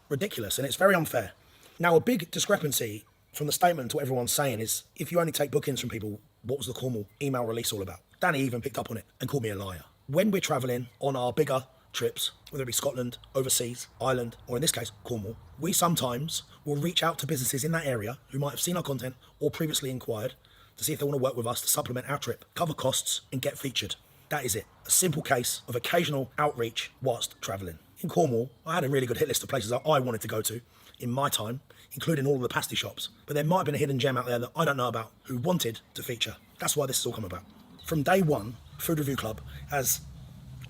ridiculous, and it's very unfair. Now, a big discrepancy from the statement to what everyone's saying is, if you only take bookings from people, what was the Cornwall email release all about? Danny even picked up on it and called me a liar. When we're travelling on our bigger trips, whether it be Scotland, overseas, Ireland, or in this case, Cornwall, we sometimes will reach out to businesses in that area who might have seen our content or previously inquired to see if they want to work with us to supplement our trip, cover costs, and get featured. That is it. A simple case of occasional outreach whilst travelling. In Cornwall, I had a really good hit list of places that I wanted to go to in my time, including all of the pasty shops. But there might have been a hidden gem out there that I don't know about who wanted to feature. That's why this has all come about. From day one, Food Review Club has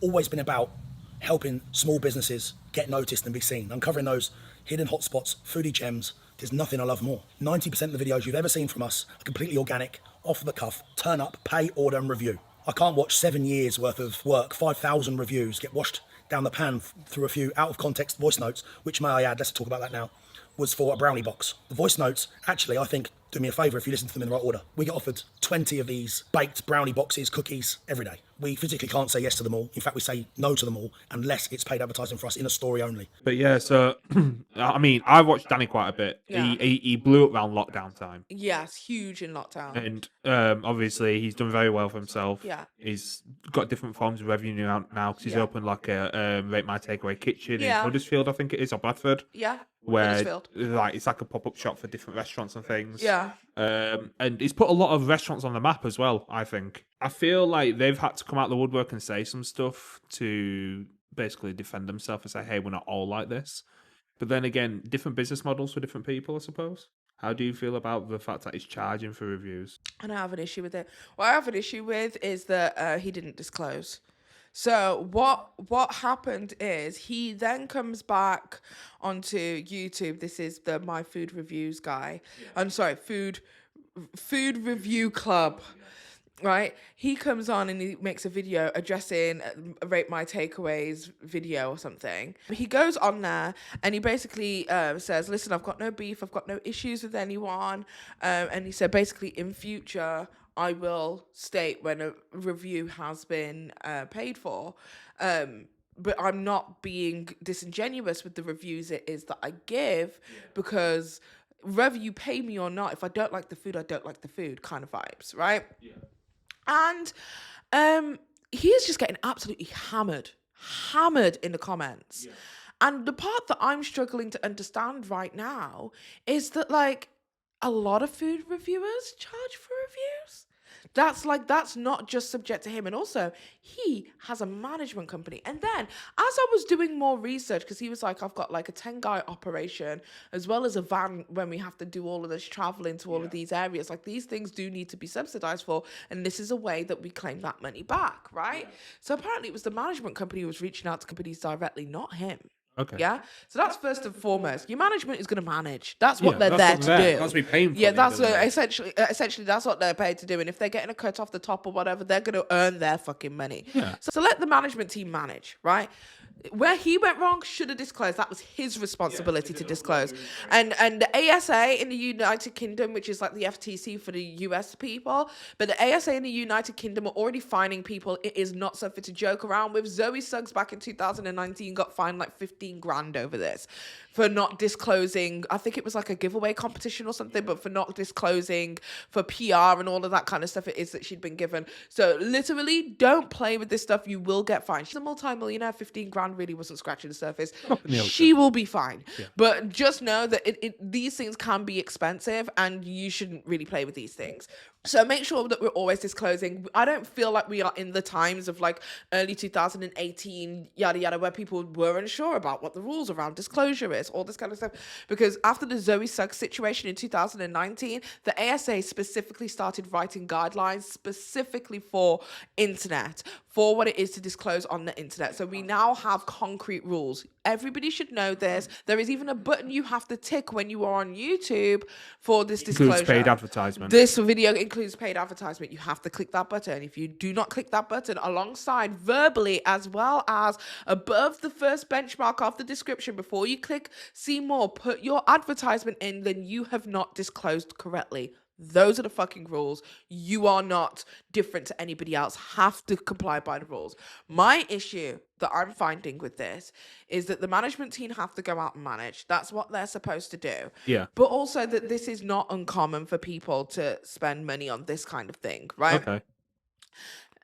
always been about helping small businesses get noticed and be seen, uncovering those hidden hotspots, foodie gems. There's nothing I love more. 90% of the videos you've ever seen from us are completely organic, off the cuff, turn up, pay, order and review. I can't watch 7 years worth of work, 5,000 reviews get washed down the pan through a few out of context voice notes, which may I add, let's talk about that now, was for a brownie box. The voice notes, actually, I think, do me a favour if you listen to them in the right order. We get offered 20 of these baked brownie boxes, cookies, every day. We physically can't say yes to them all. In fact, we say no to them all unless it's paid advertising for us in a story only. But yeah, so, I mean, I watched Danny quite a bit. Yeah. He blew up around lockdown time. Yes, huge in lockdown. And obviously, he's done very well for himself. Yeah. He's got different forms of revenue out now because he's Yeah. opened like a Rate My Takeaway kitchen Yeah. in Huddersfield, I think it is, or Bradford. Yeah. where Huddersfield. like it's like a pop-up shop for different restaurants and things. Yeah. And it's put a lot of restaurants on the map as well, I think. I feel like they've had to come out the woodwork and say some stuff to basically defend themselves and say, hey, we're not all like this. But then again, different business models for different people, I suppose. How do you feel about the fact that he's charging for reviews? And I have an issue with it. What I have an issue with is that he didn't disclose. So what happened is he then comes back onto YouTube. This is the My Food Reviews guy. I'm sorry, Food Review Club. Right, he comes on and he makes a video addressing Rate My Takeaways video or something. He goes on there and he basically says, listen, I've got no beef, I've got no issues with anyone. And he said, basically, in future, I will state when a review has been paid for. But I'm not being disingenuous with the reviews it is that I give, because whether you pay me or not, if I don't like the food, I don't like the food kind of vibes, right? Yeah. And he is just getting absolutely hammered in the comments. Yeah. And the part that I'm struggling to understand right now is that, like, a lot of food reviewers charge for reviews. That's not just subject to him. And also, he has a management company. And then, as I was doing more research, because he was like, I've got like a 10-guy operation, as well as a van when we have to do all of this traveling to all of these areas. Like, these things do need to be subsidized for. And this is a way that we claim that money back, right? Yeah. So apparently it was the management company who was reaching out to companies directly, not him. Okay. Yeah. So that's first and foremost. Your management is going to manage. That's what they're there to do. That's what we're paying for. Yeah, that's essentially that's what they're paid to do. And if they're getting a cut off the top or whatever, they're going to earn their fucking money. Yeah. So let the management team manage, right? Where he went wrong, should have disclosed. That was his responsibility to disclose. And the ASA in the United Kingdom, which is like the FTC for the US people, but the ASA in the United Kingdom are already fining people. It is not something to joke around with. Zoe Suggs back in 2019 got fined like 15 grand over this for not disclosing. I think it was like a giveaway competition or something, but for not disclosing for PR and all of that kind of stuff it is that she'd been given. So literally, don't play with this stuff. You will get fined. She's a multi-millionaire. 15 grand really wasn't scratching the surface. She will be fine. Yeah. But just know that these things can be expensive and you shouldn't really play with these things. So make sure that we're always disclosing. I don't feel like we are in the times of like early 2018, yada, yada, where people were unsure about what the rules around disclosure is, all this kind of stuff. Because after the Zoe Suggs situation in 2019, the ASA specifically started writing guidelines specifically for internet, for what it is to disclose on the internet. So we now have concrete rules. Everybody should know this. There is even a button you have to tick when you are on YouTube for this disclosure. Includes paid advertisement. This video includes paid advertisement. You have to click that button. If you do not click that button alongside verbally as well as above the first benchmark of the description before you click see more, put your advertisement in, then you have not disclosed correctly. Those are the fucking rules. You are not different to anybody else. Have to comply by the rules. My issue that I'm finding with this is that the management team have to go out and manage. That's what they're supposed to do. Yeah. But also that this is not uncommon for people to spend money on this kind of thing, right? Okay.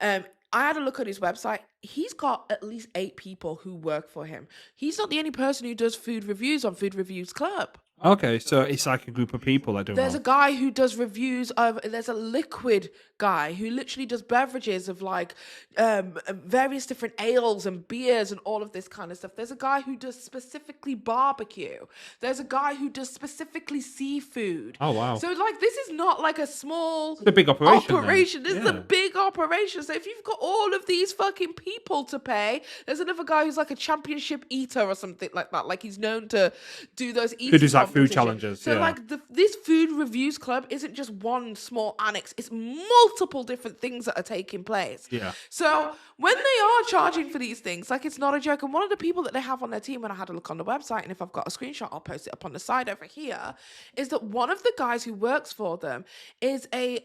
I had a look at his website. He's got at least 8 people who work for him. He's not the only person who does food reviews on Food Reviews Club. Okay, so it's like a group of people that do. There's a guy who does reviews of. There's a liquid guy who literally does beverages of like various different ales and beers and all of this kind of stuff. There's a guy who does specifically barbecue. There's a guy who does specifically seafood. Oh wow! So like this is not like a small. It's a big operation. This is a big operation. So if you've got all of these fucking people to pay, there's another guy who's like a championship eater or something like that. Like he's known to do those eating. Who does like food challenges. So like this Food Reviews Club isn't just one small annex. It's multiple different things that are taking place. Yeah. So when they are charging for these things, like it's not a joke. And one of the people that they have on their team, when I had a look on the website, and if I've got a screenshot, I'll post it up on the side over here, is that one of the guys who works for them is a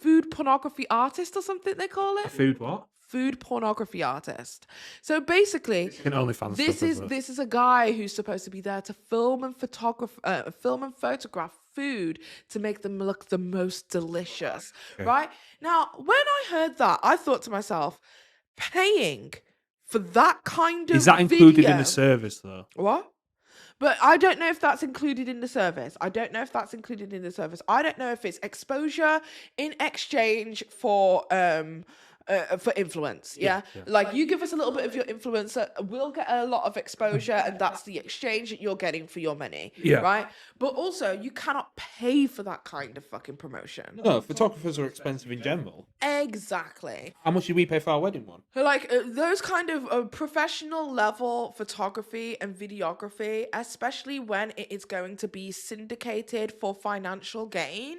food pornography artist or something they call it. A food what? Food pornography artist. So basically, this is a guy who's supposed to be there to film and photograph food to make them look the most delicious. Okay. Right? Now, when I heard that, I thought to myself, paying for that kind of is that included in the service though? What? But I don't know if that's included in the service. I don't know if it's exposure in exchange for influence. Yeah? Like you give us a little bit of your influence, we'll get a lot of exposure, and that's the exchange that you're getting for your money. Yeah. Right? But also, you cannot pay for that kind of fucking promotion. No, photographers are expensive in general. Exactly. How much did we pay for our wedding one? Like those kind of professional level photography and videography, especially when it is going to be syndicated for financial gain,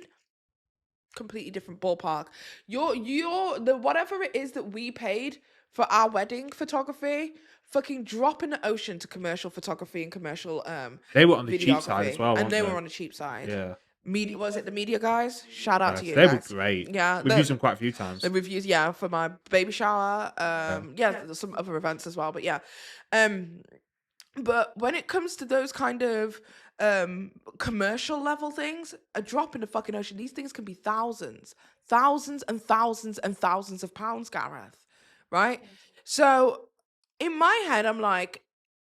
completely different ballpark. The whatever it is that we paid for our wedding photography, fucking drop in the ocean to commercial photography and commercial they were on the cheap side as well, and weren't they were on the cheap side. Yeah. Media, was it the media guys? Shout out to you They guys. were great. Yeah, we've used them quite a few times. The reviews, for my baby shower. There's some other events as well, but yeah. But when it comes to those kind of commercial level things, a drop in the fucking ocean, these things can be thousands and thousands and thousands of pounds, Gareth. Right? So in my head, I'm like,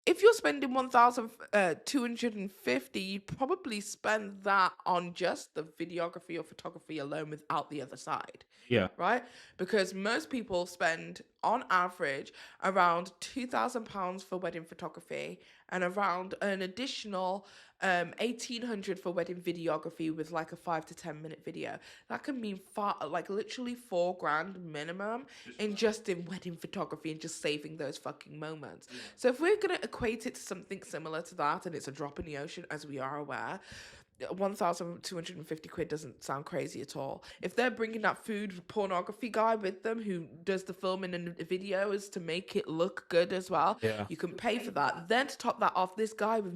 if you're spending 1,250, you'd probably spend that on just the videography or photography alone without the other side. Yeah. Right? Because most people spend, on average, around £2,000 for wedding photography and around an additional 1,800 for wedding videography with like a 5 to 10 minute video. That can mean literally $4,000 minimum in wedding photography and just saving those fucking moments. So if we're gonna equate it to something similar to that, and it's a drop in the ocean, as we are aware, 1,250 quid doesn't sound crazy at all. If they're bringing that food pornography guy with them who does the filming and the videos to make it look good as well, you can pay for that. Then to top that off, this guy with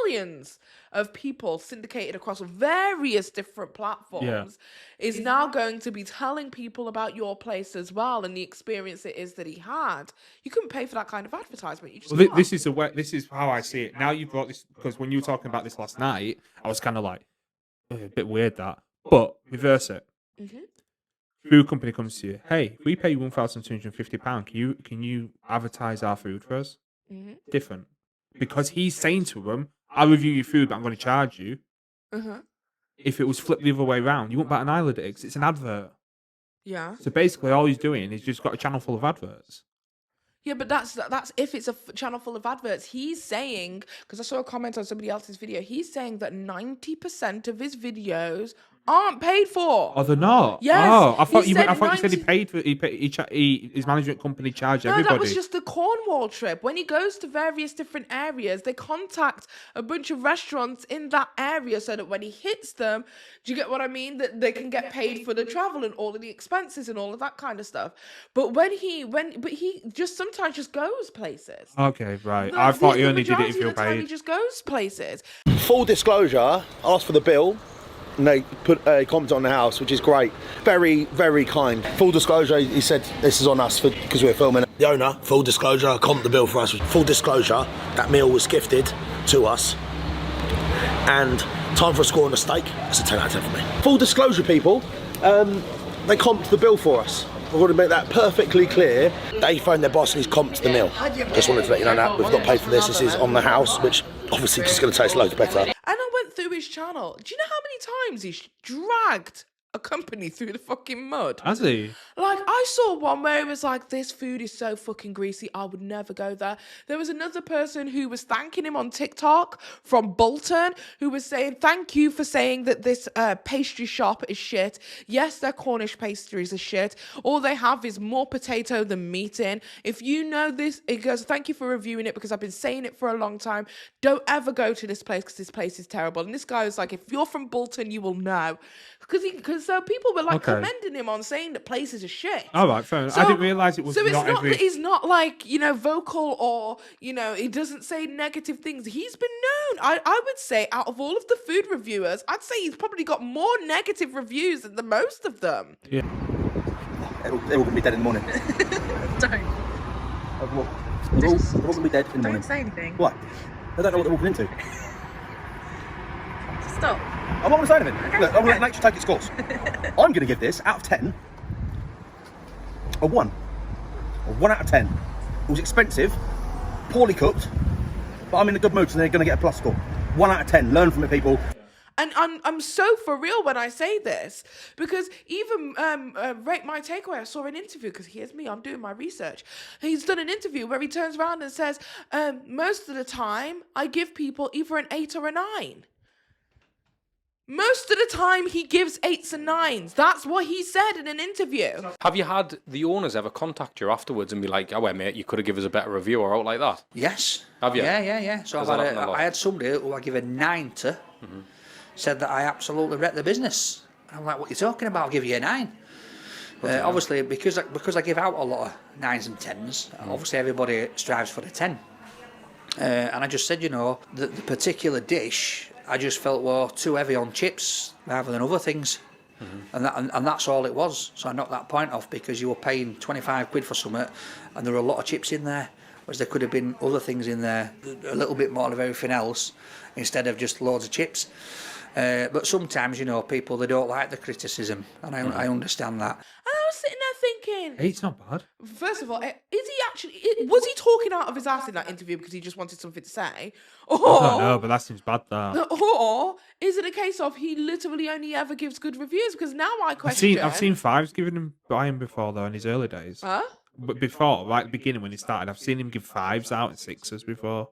millions of people syndicated across various different platforms is now going to be telling people about your place as well and the experience it is that he had. You couldn't pay for that kind of advertisement. You just can't. This is how I see it. Now you've brought this, because when you were talking about this last night, I was kind of like, a bit weird that. But reverse it. Food company comes to you, hey, if we pay you £1,250, can you advertise our food for us? Different. Because he's saying to them, I'll review your food, but I'm going to charge you. If it was flipped the other way around, you won't bat an eyelid at it, 'cause it's an advert. Yeah. So basically, all he's doing is just got a channel full of adverts. Yeah, but that's if it's a channel full of adverts. He's saying, because I saw a comment on somebody else's video, he's saying that 90% of his videos aren't paid for. Oh, they're not? Yes. Oh, I thought you said he paid for his management company charged everybody. No, that was just the Cornwall trip. When he goes to various different areas, they contact a bunch of restaurants in that area so that when he hits them, do you get what I mean? That they can get paid for the travel and all of the expenses and all of that kind of stuff. But he just sometimes just goes places. Okay, right. I thought he only did it if you're paid. He just goes places. Full disclosure, asked for the bill, and they put a comment on the house, which is great. Very, very kind. Full disclosure, he said this is on us because we're filming. The owner, full disclosure, comped the bill for us. Full disclosure, that meal was gifted to us. And time for a score on the steak. That's a 10 out of 10 for me. Full disclosure, people, they comped the bill for us. I want to make that perfectly clear. They phoned their boss and he's comped the meal. Just wanted to let you know that. We've not paid for this. This is on the house, which obviously just going to taste loads better. And I went through his channel. Do you know how many times he's dragged a company through the fucking mud? Has he? Like, I saw one where it was like, this food is so fucking greasy, I would never go there. There was another person who was thanking him on TikTok from Bolton who was saying, thank you for saying that this pastry shop is shit. Yes, their Cornish pastries are shit. All they have is more potato than meat in. If you know this, it goes, thank you for reviewing it because I've been saying it for a long time. Don't ever go to this place because this place is terrible. And this guy was like, if you're from Bolton, you will know. Because people were like commending him on saying that places are shit. All right, fair enough. I didn't realise it was so it's not every... that he's not like, vocal or, he doesn't say negative things. He's been known. I would say out of all of the food reviewers, I'd say he's probably got more negative reviews than the most of them. Yeah. They're all going to be dead in the morning. Don't. They're all going to be dead in the morning. Don't say anything. What? They don't know what they're walking into. Stop. I'm not going to say anything. Okay, look, I'm going to let nature take its course. I'm going to give this, out of 10, a 1. A 1 out of 10. It was expensive, poorly cooked, but I'm in a good mood, so they're going to get a plus score. 1 out of 10. Learn from it, people. And I'm so for real when I say this, because even Rate My Takeaway, I saw an interview, because here's me, I'm doing my research. He's done an interview where he turns around and says, most of the time, I give people either an 8 or a 9. Most of the time, he gives 8s and 9s. That's what he said in an interview. Have you had the owners ever contact you afterwards and be like, oh, wait, mate, you could have given us a better review or out like that? Yes. Have you? Yeah. So I had somebody who I give a 9 to, said that I absolutely wrecked the business. And I'm like, what are you talking about? I'll give you a 9. Obviously, because I give out a lot of 9s and 10s, obviously everybody strives for the 10. And I just said, the particular dish, I just felt, well, too heavy on chips rather than other things. And that's all it was. So I knocked that point off, because you were paying 25 quid for something and there were a lot of chips in there, whereas there could have been other things in there, a little bit more of everything else, instead of just loads of chips. But sometimes, people, they don't like the criticism, and I understand that. And I was sitting there thinking, Hey, it's not bad. first of all, was he talking out of his ass in that interview because he just wanted something to say? I don't know, but that seems bad, that. Or is it a case of he literally only ever gives good reviews? Because now I question. I've seen 5s given him by him before, though, in his early days. Huh? But before, right at the beginning when he started, I've seen him give 5s out and 6s before.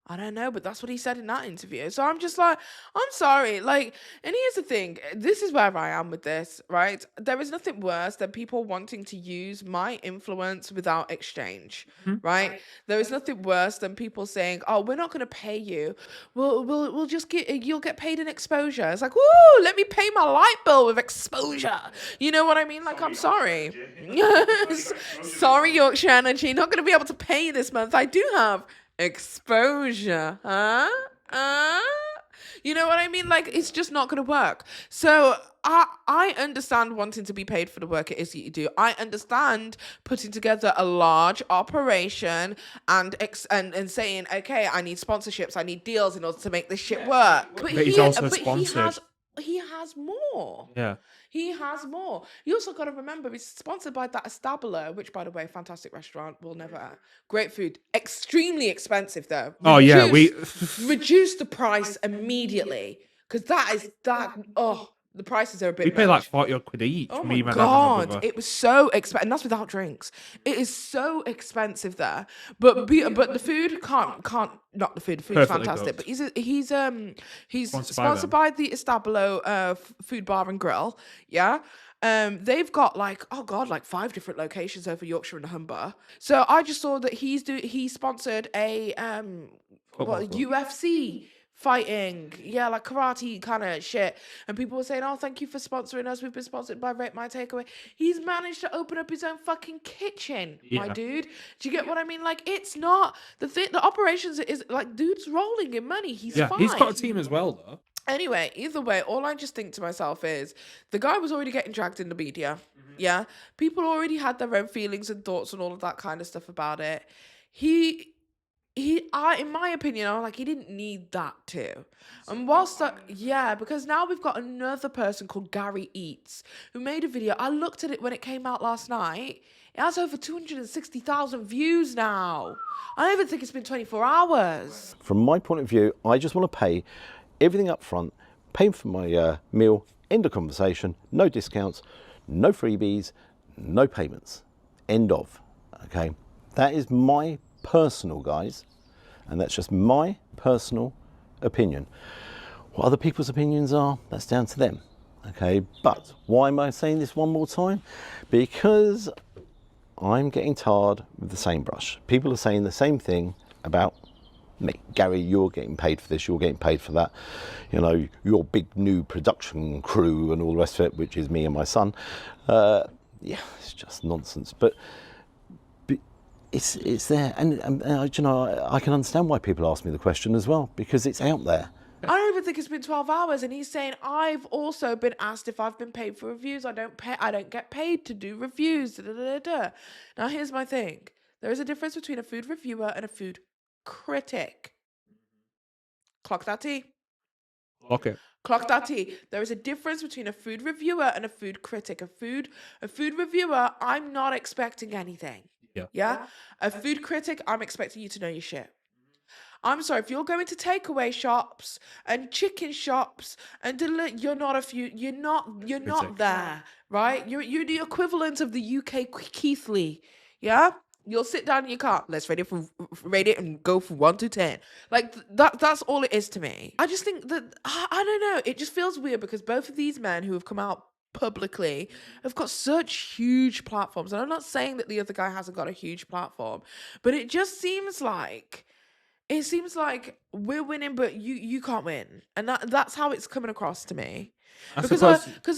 I don't know, but that's what he said in that interview. So I'm just like, I'm sorry. Like, and here's the thing. This is where I am with this, right? There is nothing worse than people wanting to use my influence without exchange, right? There is nothing worse than people saying, oh, we're not going to pay you. We'll just you'll get paid in exposure. It's like, woo, let me pay my light bill with exposure. You know what I mean? Like, I'm sorry. Sorry, Yorkshire Energy. Not going to be able to pay you this month. I do have exposure, you know what I mean? Like, it's just not going to work. So I understand wanting to be paid for the work it is that you do. I understand putting together a large operation and saying, okay, I need sponsorships, I need deals in order to make this shit work. But he's also sponsored. He has more. Yeah. He has more. You also got to remember, he's sponsored by that Stallion, which, by the way, fantastic restaurant. We'll never. Great food. Extremely expensive, though. Reduce the price immediately, because the prices are a bit. We pay like 40 odd quid each. Oh my God, it was so expensive, and that's without drinks. It is so expensive there, but the food can't not the food. The food's fantastic, but he's sponsored by the Stallion food bar and grill. Yeah. They've got like 5 different locations over Yorkshire and Humber. So I just saw that he sponsored a UFC fighting, like karate kind of shit, and people were saying, oh, thank you for sponsoring us, we've been sponsored by Rate My Takeaway. He's managed to open up his own fucking kitchen, my dude. Do you get what I mean? Like, it's not the operations is like, dude's rolling in money. He's fine. He's got a team as well, though. Anyway, either way, all I just think to myself is, the guy was already getting dragged in the media. Yeah, people already had their own feelings and thoughts and all of that kind of stuff about it. In my opinion, I'm like, he didn't need that too. And because now we've got another person called Gary Eats, who made a video. I looked at it when it came out last night. It has over 260,000 views now. I don't even think it's been 24 hours. From my point of view, I just want to pay everything up front, pay for my meal, end of conversation, no discounts, no freebies, no payments. End of. Okay, that is my personal, guys, and that's just my personal opinion. What other people's opinions are, that's down to them. Okay, but why am I saying this one more time? Because I'm getting tarred with the same brush. People are saying the same thing about me. Gary, you're getting paid for this, you're getting paid for that. You know, your big new production crew and all the rest of it, which is me and my son. It's just nonsense. But it's there, and you know, I can understand why people ask me the question as well, because it's out there. I don't even think it's been 12 hours, and he's saying, I've also been asked if I've been paid for reviews. I don't get paid to do reviews. Da, da, da, da. Now, here's my thing. There is a difference between a food reviewer and a food critic. Clock that T. Okay. Clock that T. There is a difference between a food reviewer and a food critic. A food reviewer, I'm not expecting anything. Yeah. Yeah? A food critic, I'm expecting you to know your shit. I'm sorry, if you're going to takeaway shops and chicken shops and you're not there, right? You're the equivalent of the UK Keith Lee, yeah? You'll sit down in your car. Let's rate it and go from 1 to 10. Like that's all it is to me. I just think that I don't know. It just feels weird because both of these men who have come out publicly have got such huge platforms, and I'm not saying that the other guy hasn't got a huge platform, but it just seems like we're winning, but you can't win, and that's how it's coming across to me. Because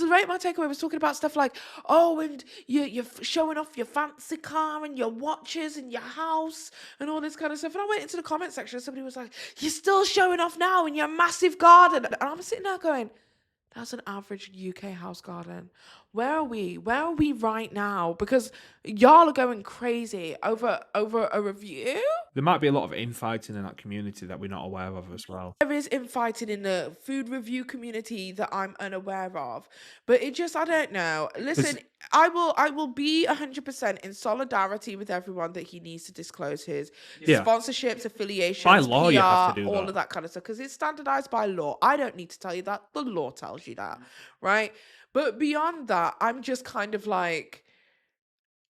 right, my takeaway was talking about stuff like, oh, and you're showing off your fancy car and your watches and your house and all this kind of stuff. And I went into the comment section and somebody was like, you're still showing off now in your massive garden. And I'm sitting there going, that's an average UK house garden. Where are we? Where are we right now? Because y'all are going crazy over a review. There might be a lot of infighting in that community that we're not aware of as well. There is infighting in the food review community that I'm unaware of. But it just, I don't know. Listen, I will be 100% in solidarity with everyone that he needs to disclose his sponsorships, affiliations, by law, PR, you have to do all of that kind of stuff, because it's standardized by law. I don't need to tell you that. The law tells you that, right? But beyond that, I'm just kind of like,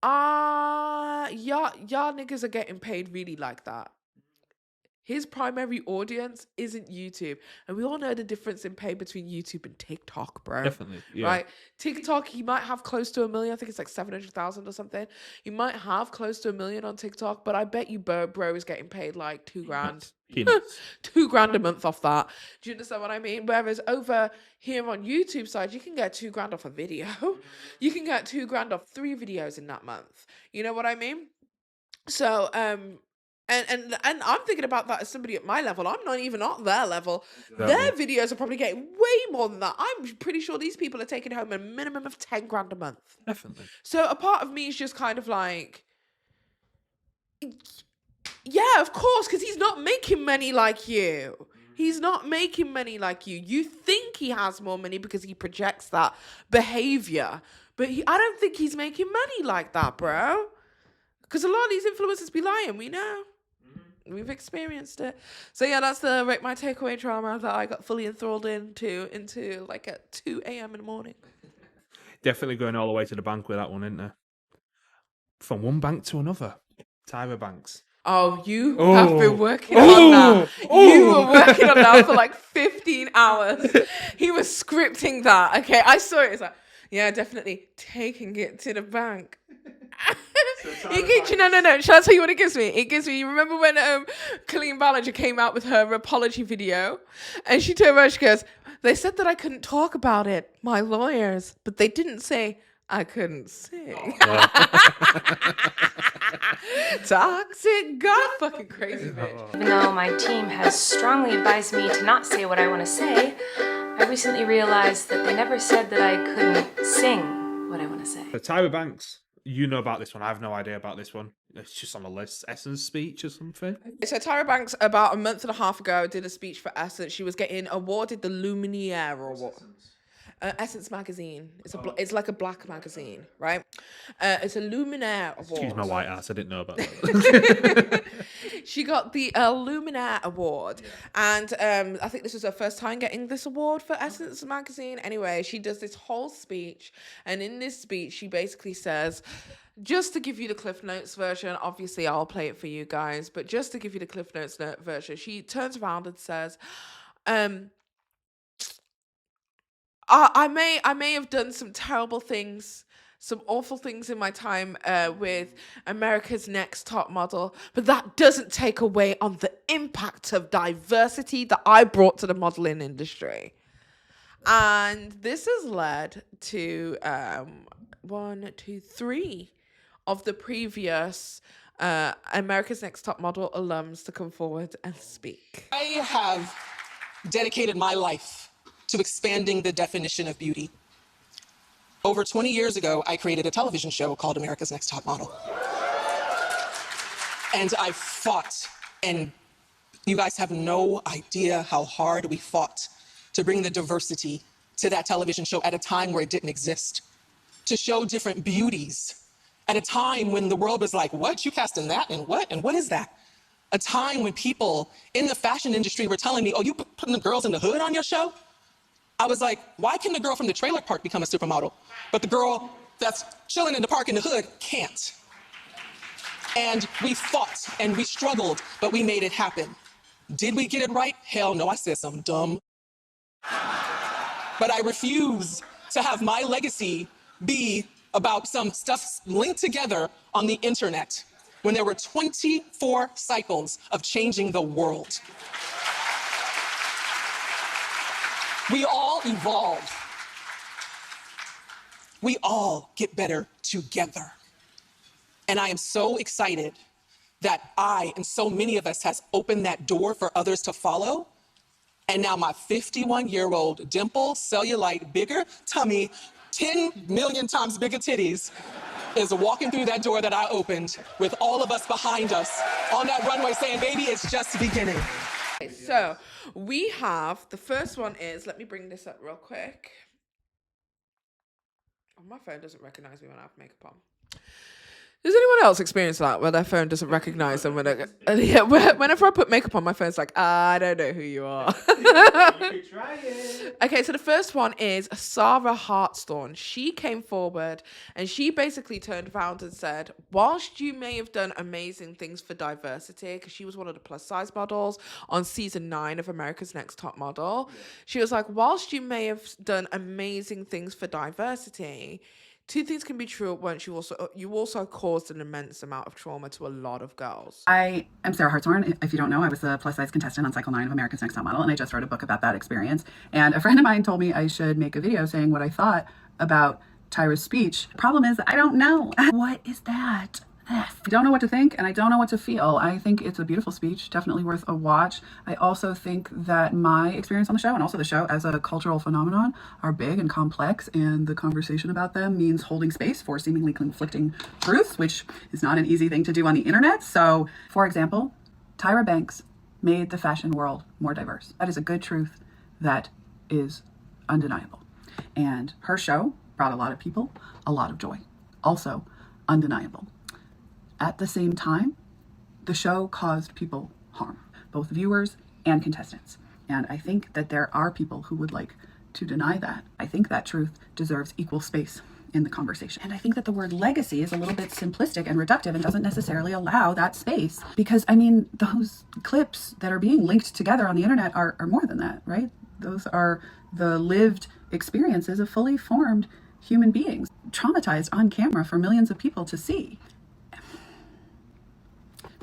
y'all niggas are getting paid really like that. His primary audience isn't YouTube. And we all know the difference in pay between YouTube and TikTok, bro. Definitely, yeah. Right? TikTok, he might have close to 1 million. I think it's like 700,000 or something. He might have close to 1 million on TikTok, but I bet you bro is getting paid like $2 grand. $2 grand a month off that. Do you understand what I mean? Whereas over here on YouTube side, you can get $2 grand off a video. You can get $2 grand off 3 videos in that month. You know what I mean? So, and I'm thinking about that as somebody at my level. I'm not even at their level. Exactly. Their videos are probably getting way more than that. I'm pretty sure these people are taking home a minimum of 10 grand a month. Definitely. So a part of me is just kind of like, yeah, of course, because he's not making money like you. He's not making money like you. You think he has more money because he projects that behavior. But I don't think he's making money like that, bro. Because a lot of these influencers be lying, we know. We've experienced it. So yeah, that's my takeaway drama that I got fully enthralled into like at 2 a.m. in the morning. Definitely going all the way to the bank with that one, isn't there? From one bank to another. TYRA banks. Oh, you have been working on that. You were working on that for like 15 hours. He was scripting that. Okay, I saw it. It's like, yeah, definitely taking it to the bank. No. Shall I tell you what it gives me? It gives me, you remember when Colleen Ballinger came out with her apology video? And she turned around, she goes, they said that I couldn't talk about it, my lawyers, but they didn't say I couldn't sing. Toxic, God fucking crazy bitch. Even though my team has strongly advised me to not say what I want to say, I recently realized that they never said that I couldn't sing what I want to say. So TYRA Banks, you know about this one. I have no idea about this one. It's just on the list. Essence speech or something. So TYRA Banks, about a month and a half ago, did a speech for Essence. She was getting awarded the Luminaire Award. Essence magazine. It's like a black magazine, right? It's a Luminaire Award. Excuse my white ass. I didn't know about that. She got the Luminaire Award, and I think this was her first time getting this award for Essence magazine. Anyway, she does this whole speech, and in this speech, she basically says, just to give you the Cliff Notes version, obviously I'll play it for you guys, but just to give you the Cliff Notes version, she turns around and says, I may have done some terrible things, some awful things in my time with America's Next Top Model, but that doesn't take away on the impact of diversity that I brought to the modeling industry. And this has led to 3 of the previous America's Next Top Model alums to come forward and speak. I have dedicated my life to expanding the definition of beauty. Over 20 years ago, I created a television show called America's Next Top Model. And I fought, and you guys have no idea how hard we fought to bring the diversity to that television show at a time where it didn't exist, to show different beauties at a time when the world was like, what, you casting that, and what is that? a time when people in the fashion industry were telling me, oh, you putting the girls in the hood on your show? I was like, why can the girl from the trailer park become a supermodel, but the girl that's chilling in the park in the hood can't? And we fought and we struggled, but we made it happen. Did we get it right? Hell no, I said something dumb. But I refuse to have my legacy be about some stuff linked together on the internet when there were 24 cycles of changing the world. We all evolve. We all get better together. And I am so excited that I and so many of us has opened that door for others to follow. And now my 51-year-old dimple, cellulite, bigger tummy, 10 million times bigger titties is walking through that door that I opened with all of us behind us on that runway saying, baby, it's just beginning. So we have, the first one is, let me bring this up real quick. Oh, my phone doesn't recognize me when I have makeup on. Does anyone else experience that where their phone doesn't recognize them whenever I put makeup on, my phone's like, I don't know who you are. Okay, so the first one is Sarah Hartstone. She came forward and she basically turned around and said, whilst you may have done amazing things for diversity, because she was one of the plus size models on season 9 of America's Next Top Model, she was like, whilst you may have done amazing things for diversity, two things can be true at once. You also caused an immense amount of trauma to a lot of girls. I am Sarah Hartshorn. If you don't know, I was a plus-size contestant on Cycle 9 of America's Next Top Model, and I just wrote a book about that experience. And a friend of mine told me I should make a video saying what I thought about TYRA's speech. Problem is, I don't know. What is that? I don't know what to think, and I don't know what to feel. I think it's a beautiful speech, definitely worth a watch. I also think that my experience on the show, and also the show as a cultural phenomenon, are big and complex, and the conversation about them means holding space for seemingly conflicting truths, which is not an easy thing to do on the internet. So, for example, Tyra Banks made the fashion world more diverse. That is a good truth that is undeniable. And her show brought a lot of people a lot of joy. Also undeniable. At the same time, the show caused people harm, both viewers and contestants. And I think that there are people who would like to deny that. I think that truth deserves equal space in the conversation. And I think that the word legacy is a little bit simplistic and reductive and doesn't necessarily allow that space. Because, I mean, those clips that are being linked together on the internet are more than that, right? Those are the lived experiences of fully formed human beings, traumatized on camera for millions of people to see.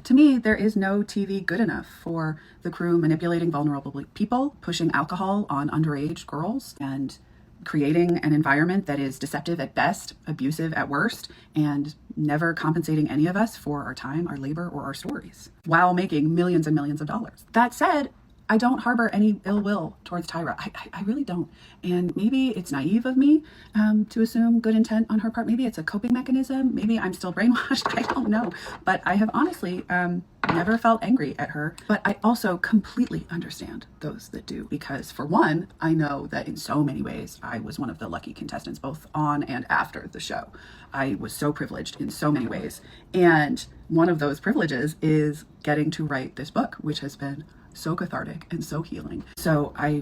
To me, there is no TV good enough for the crew manipulating vulnerable people, pushing alcohol on underage girls, and creating an environment that is deceptive at best, abusive at worst, and never compensating any of us for our time, our labor, or our stories, while making millions and millions of dollars. That said, I don't harbor any ill will towards Tyra. I really don't. And maybe it's naive of me to assume good intent on her part. Maybe it's a coping mechanism. Maybe I'm still brainwashed. I don't know. But I have honestly never felt angry at her. But I also completely understand those that do. Because for one, I know that in so many ways, I was one of the lucky contestants, both on and after the show. I was so privileged in so many ways. And one of those privileges is getting to write this book, which has been so cathartic and so healing. So I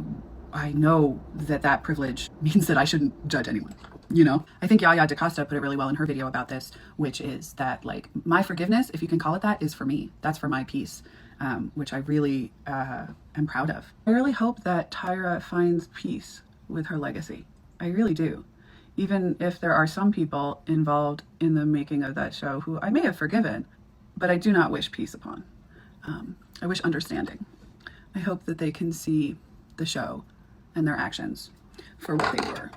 know that privilege means that I shouldn't judge anyone, you know? I think Yaya DaCosta put it really well in her video about this, which is that, like, my forgiveness, if you can call it that, is for me. That's for my peace, which I really am proud of. I really hope that Tyra finds peace with her legacy. I really do. Even if there are some people involved in the making of that show who I may have forgiven, but I do not wish peace upon. I wish understanding. I hope that they can see the show and their actions for what they were.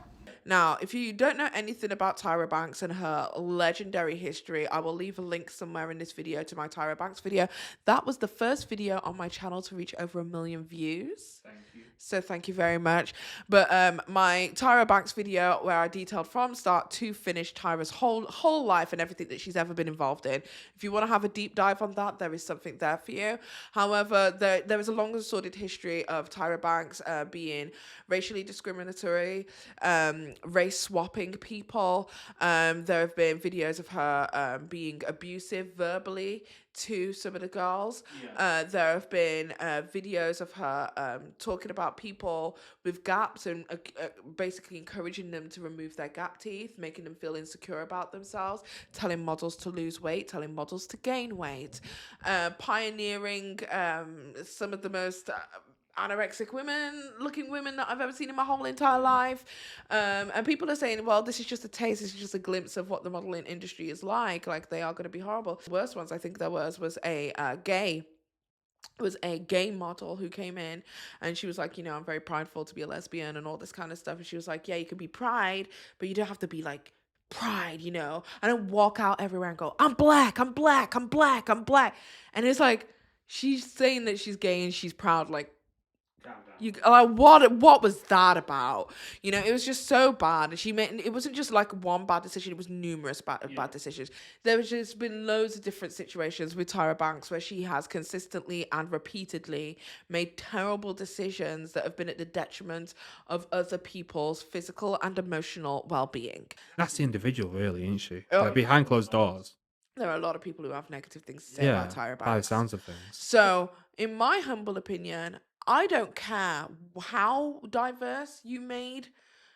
Now, if you don't know anything about Tyra Banks and her legendary history, I will leave a link somewhere in this video to my Tyra Banks video. That was the first video on my channel to reach over 1 million views. Thank you. So thank you very much. But my Tyra Banks video, where I detailed from start to finish Tyra's whole life and everything that she's ever been involved in. If you want to have a deep dive on that, there is something there for you. However, there is a long and sordid history of Tyra Banks being racially discriminatory, race swapping people. There have been videos of her being abusive verbally to some of the girls. There have been videos of her talking about people with gaps and basically encouraging them to remove their gap teeth, making them feel insecure about themselves, telling models to lose weight, telling models to gain weight, pioneering some of the most anorexic looking women that I've ever seen in my whole entire life. And people are saying, well, this is just a taste, this is just a glimpse of what the modeling industry is like they are going to be horrible. The worst ones I think there was a gay model who came in and she was like, you know, I'm very prideful to be a lesbian and all this kind of stuff. And she was like, yeah, you can be pride, but you don't have to be like pride, you know. I don't walk out everywhere and go, I'm black, I'm black, I'm black, I'm black. And it's like, she's saying that she's gay and she's proud, like, what was that about? You know, it was just so bad. And she made, it wasn't just like one bad decision, it was numerous bad decisions. There's just been loads of different situations with Tyra Banks where she has consistently and repeatedly made terrible decisions that have been at the detriment of other people's physical and emotional well-being. That's the individual, really, isn't she? Like, behind closed doors. There are a lot of people who have negative things to say about Tyra Banks. By the sounds of things. So, in my humble opinion, I don't care how diverse you made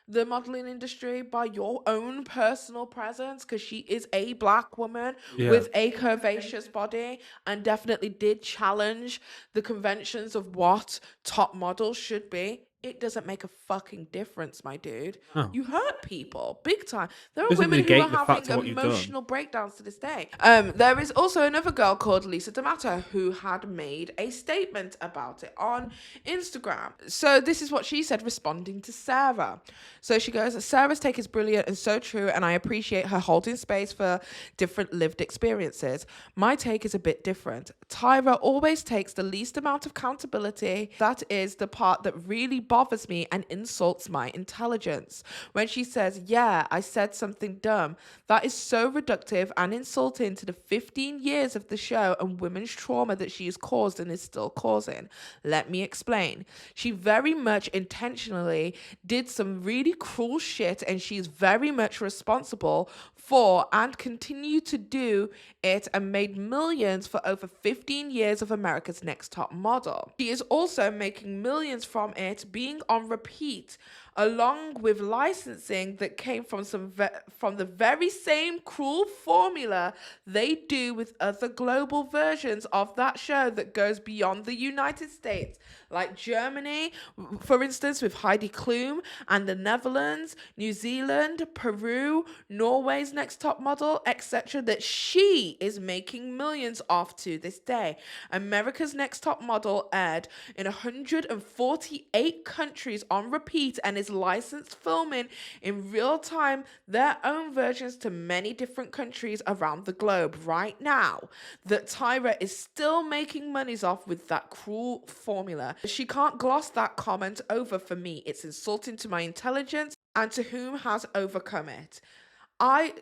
the modeling industry by your own personal presence, because she is a black woman with a curvaceous body and definitely did challenge the conventions of what top models should be. It doesn't make a fucking difference, my dude. Oh. You hurt people big time. There are Doesn't women who negate are the fact having of what you've done. emotional breakdowns to this day. There is also another girl called Lisa D'Amato who had made a statement about it on Instagram. So this is what she said responding to Sarah. So she goes, Sarah's take is brilliant and so true, and I appreciate her holding space for different lived experiences. My take is a bit different. Tyra always takes the least amount of accountability. That is the part that really bothers me and insults my intelligence. When she says, yeah, I said something dumb, that is so reductive and insulting to the 15 years of the show and women's trauma that she has caused and is still causing. Let me explain. She very much intentionally did some really cruel shit, and she is very much responsible for and continue to do it and made millions for over 15 years of America's Next Top Model. She is also making millions from it being on repeat, along with licensing that came from from the very same cruel formula they do with other global versions of that show that goes beyond the United States, like Germany, for instance, with Heidi Klum, and the Netherlands, New Zealand, Peru, Norway's Next Top Model, etc., that she is making millions off to this day. America's Next Top Model aired in 148 countries on repeat and is licensed filming in real time their own versions to many different countries around the globe right now, that Tyra is still making monies off with that cruel formula. She can't gloss that comment over for me. It's insulting to my intelligence and to whom has overcome it.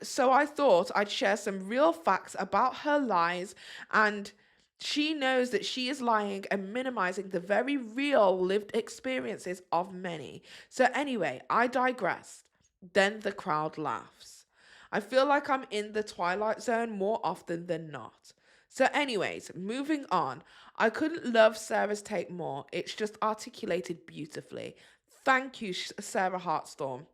So I thought I'd share some real facts about her lies, and she knows that she is lying and minimizing the very real lived experiences of many. So anyway, I digressed. Then the crowd laughs. I feel like I'm in the Twilight Zone more often than not. So anyways, moving on. I couldn't love Sarah's take more. It's just articulated beautifully. Thank you, Sarah Hartstorm.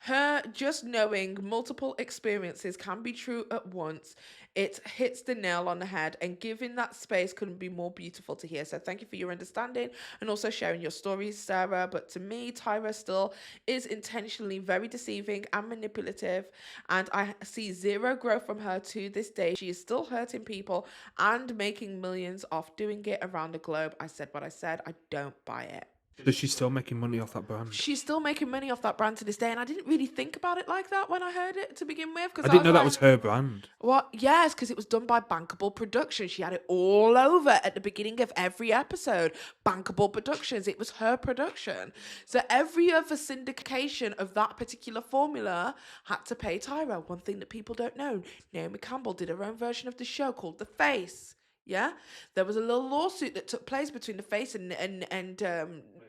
Her just knowing multiple experiences can be true at once, it hits the nail on the head, and giving that space couldn't be more beautiful to hear. So thank you for your understanding and also sharing your stories, Sarah. But to me, Tyra still is intentionally very deceiving and manipulative, and I see zero growth from her to this day. She is still hurting people and making millions off doing it around the globe. I said what I said. I don't buy it. Does she still making money off that brand? She's still making money off that brand to this day, and I didn't really think about it like that when I heard it to begin with. I didn't know that was her brand. What? Yes, because it was done by Bankable Productions. She had it all over at the beginning of every episode. Bankable Productions. It was her production. So every other syndication of that particular formula had to pay Tyra. One thing that people don't know, Naomi Campbell did her own version of the show called The Face. Yeah, there was a little lawsuit that took place between the Face and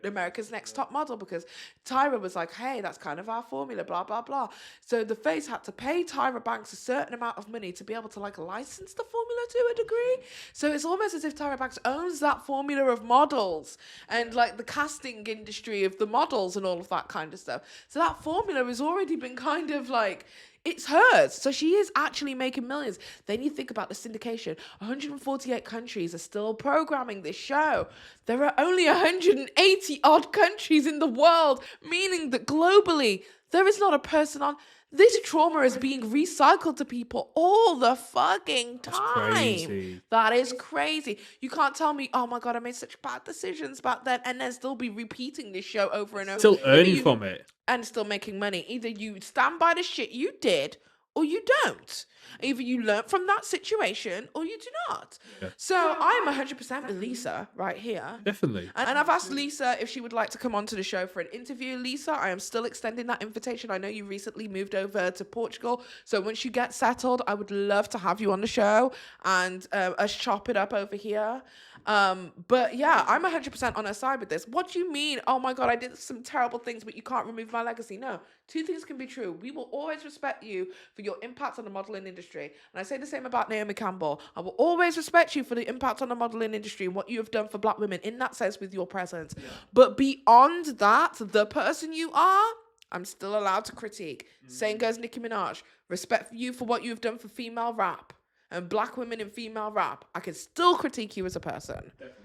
America's Next Top Model because TYRA was like, hey, that's kind of our formula, blah blah blah. So the Face had to pay TYRA Banks a certain amount of money to be able to like license the formula to a degree. So it's almost as if TYRA Banks owns that formula of models and like the casting industry of the models and all of that kind of stuff. So that formula has already been kind of like, it's hers. So she is actually making millions. Then you think about the syndication. 148 countries are still programming this show. There are only 180 odd countries in the world, meaning that globally, there is not a person on. This trauma is being recycled to people all the fucking time. That's crazy. That is crazy. You can't tell me, oh my God, I made such bad decisions back then, and then still be repeating this show over and over. Still earning from it. And still making money. Either you stand by the shit you did, or you don't. Either you learn from that situation, or you do not. Yeah. So I'm 100% with Lisa right here. Definitely. And I've asked Lisa if she would like to come onto the show for an interview. Lisa, I am still extending that invitation. I know you recently moved over to Portugal. So once you get settled, I would love to have you on the show and us chop it up over here. But yeah, I'm 100% on her side with this. What do you mean? Oh my God, I did some terrible things, but you can't remove my legacy. No, two things can be true. We will always respect you for your impact on the modeling industry. And I say the same about Naomi Campbell. I will always respect you for the impact on the modeling industry and what you have done for Black women in that sense with your presence. Yeah. But beyond that, the person you are, I'm still allowed to critique. Same goes Nicki Minaj. Respect you for what you've done for female rap and Black women in female rap. I can still critique you as a person. Definitely.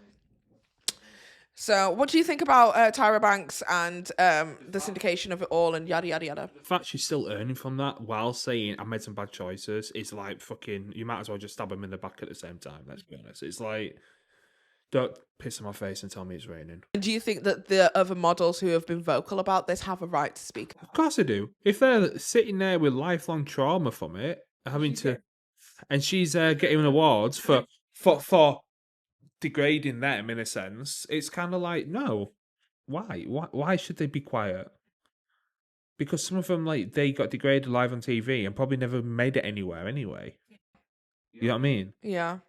So what do you think about TYRA Banks and the syndication of it all and yada, yada, yada? The fact she's still earning from that while saying I made some bad choices is like fucking, you might as well just stab him in the back at the same time, let's be honest. It's like, don't piss in my face and tell me it's raining. Do you think that the other models who have been vocal about this have a right to speak? Of course I do. If they're sitting there with lifelong trauma from it, having to... And she's getting awards for degrading them in a sense. It's kind of like, no, why should they be quiet? Because some of them, like, they got degraded live on TV and probably never made it anywhere anyway. You know what I mean? Yeah.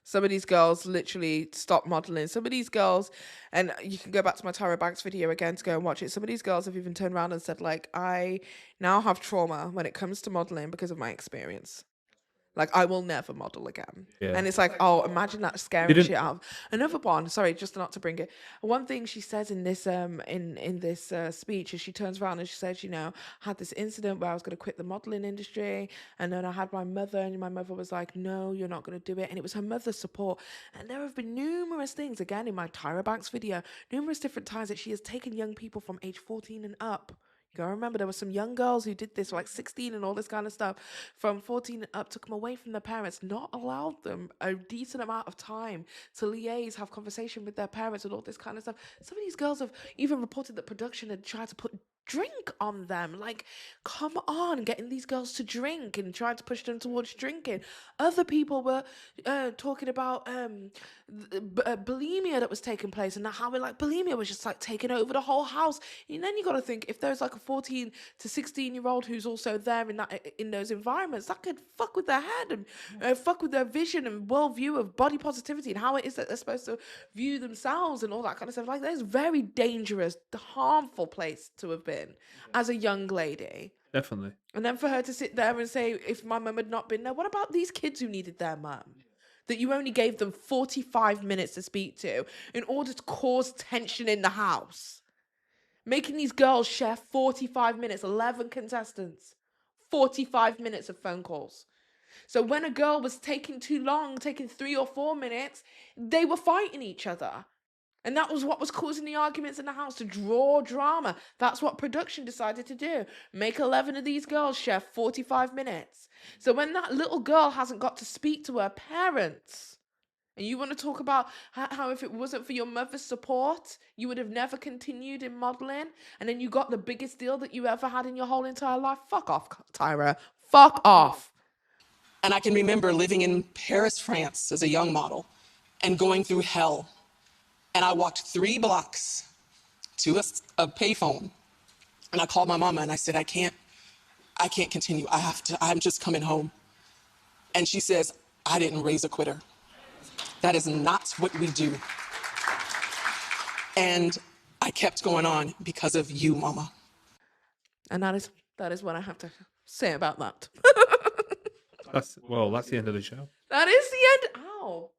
Some of these girls literally stopped modeling. Some of these girls, and you can go back to my TYRA Banks video again to go and watch it. Some of these girls have even turned around and said, like, I now have trauma when it comes to modeling because of my experience. Like, I will never model again. Yeah. And it's like, oh, imagine that scaring shit out of. Another one, sorry, just not to bring it. One thing she says in this in this speech is she turns around and she says, you know, I had this incident where I was going to quit the modeling industry. And then I had my mother, and my mother was like, no, you're not going to do it. And it was her mother's support. And there have been numerous things, again, in my TYRA Banks video, numerous different times that she has taken young people from age 14 and up. I remember there were some young girls who did this, like 16 and all this kind of stuff, from 14 and up, took them away from their parents, not allowed them a decent amount of time to liaise, have conversation with their parents and all this kind of stuff. Some of these girls have even reported that production had tried to put drink on them. Like, come on, getting these girls to drink and trying to push them towards drinking. Other people were talking about bulimia that was taking place, and how bulimia was just like taking over the whole house. And then you got to think, if there's like a 14 to 16-year-old who's also there in those environments, that could fuck with their head and fuck with their vision and worldview of body positivity and how it is that they're supposed to view themselves and all that kind of stuff. Like, that's a very dangerous, harmful place to have been as a young lady. Definitely. And then for her to sit there and say, if my mum had not been there, what about these kids who needed their mum? That you only gave them 45 minutes to speak to in order to cause tension in the house. Making these girls share 45 minutes, 11 contestants, 45 minutes of phone calls. So when a girl was taking too long, taking 3 or 4 minutes, they were fighting each other. And that was what was causing the arguments in the house, to draw drama. That's what production decided to do. Make 11 of these girls share 45 minutes. So when that little girl hasn't got to speak to her parents, and you want to talk about how if it wasn't for your mother's support, you would have never continued in modeling, and then you got the biggest deal that you ever had in your whole entire life, fuck off, TYRA. Fuck off. And I can remember living in Paris, France as a young model and going through hell. And I walked 3 blocks to a payphone, and I called my mama and I said, I can't continue. I'm just coming home. And she says, I didn't raise a quitter. That is not what we do. And I kept going on because of you, Mama. And that is what I have to say about that. That's the end of the show. That is the end. Ow.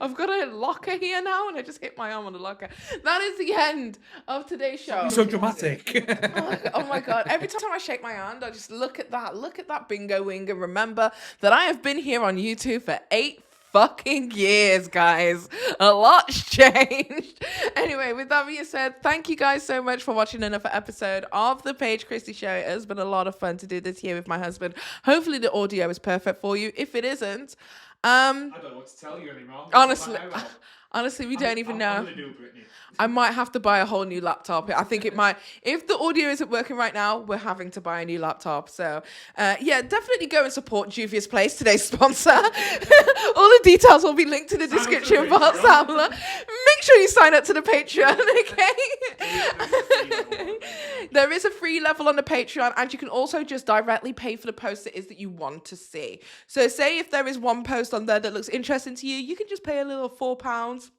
I've got a locker here now, and I just hit my arm on the locker. That is the end of today's show. So dramatic. Oh my God. Every time I shake my hand, I just look at that bingo wing and remember that I have been here on YouTube for 8 fucking years, guys. A lot's changed. Anyway, with that being said, thank you guys so much for watching another episode of the Paige Christie Show. It has been a lot of fun to do this here with my husband. Hopefully the audio is perfect for you. If it isn't, I don't know what to tell you anymore. Honestly, we don't even know. I might have to buy a whole new laptop. I think it might. If the audio isn't working right now, we're having to buy a new laptop. So, yeah, definitely go and support Juvia's Place, today's sponsor. All the details will be linked to the description box. Make sure you sign up to the Patreon, okay? There is a free level on the Patreon, and you can also just directly pay for the post it is that you want to see. So, say if there is one post on there that looks interesting to you, you can just pay a little £4.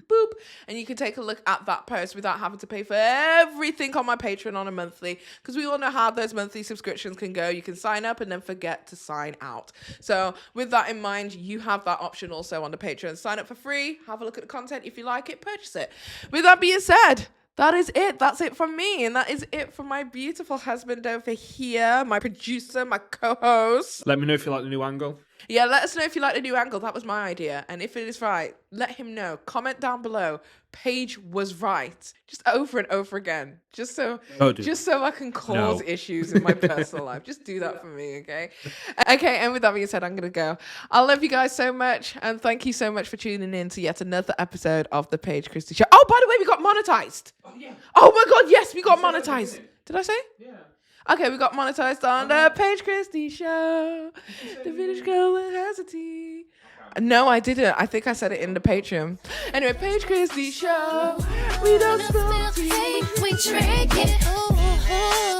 Boop, and you can take a look at that post without having to pay for everything on my Patreon on a monthly, because we all know how those monthly subscriptions can go. You can sign up and then forget to sign out. So with that in mind, you have that option also on the Patreon. Sign up for free, have a look at the content. If you like it, purchase it. With that being said, that is it. That's it from me. And that is it from my beautiful husband over here, my producer, my co-host. Let me know if you like the new angle. Yeah, let us know if you like the new angle. That was my idea. And if it is right, let him know. Comment down below. Paige was right. Just over and over again. Just so I can cause issues in my personal life. Just do that for me, okay? Okay, and with that being said, I'm going to go. I love you guys so much. And thank you so much for tuning in to yet another episode of the Paige Christie Show. Oh, by the way, we got monetized. Oh, yeah. Oh, my God, yes, we got monetized. Did I say? Yeah. Okay, we got monetized on the Paige Christie Show. The British girl that has a tea. No, I didn't. I think I said it in the Patreon. Anyway, Paige Christie Show. We don't spill tea. We drink it.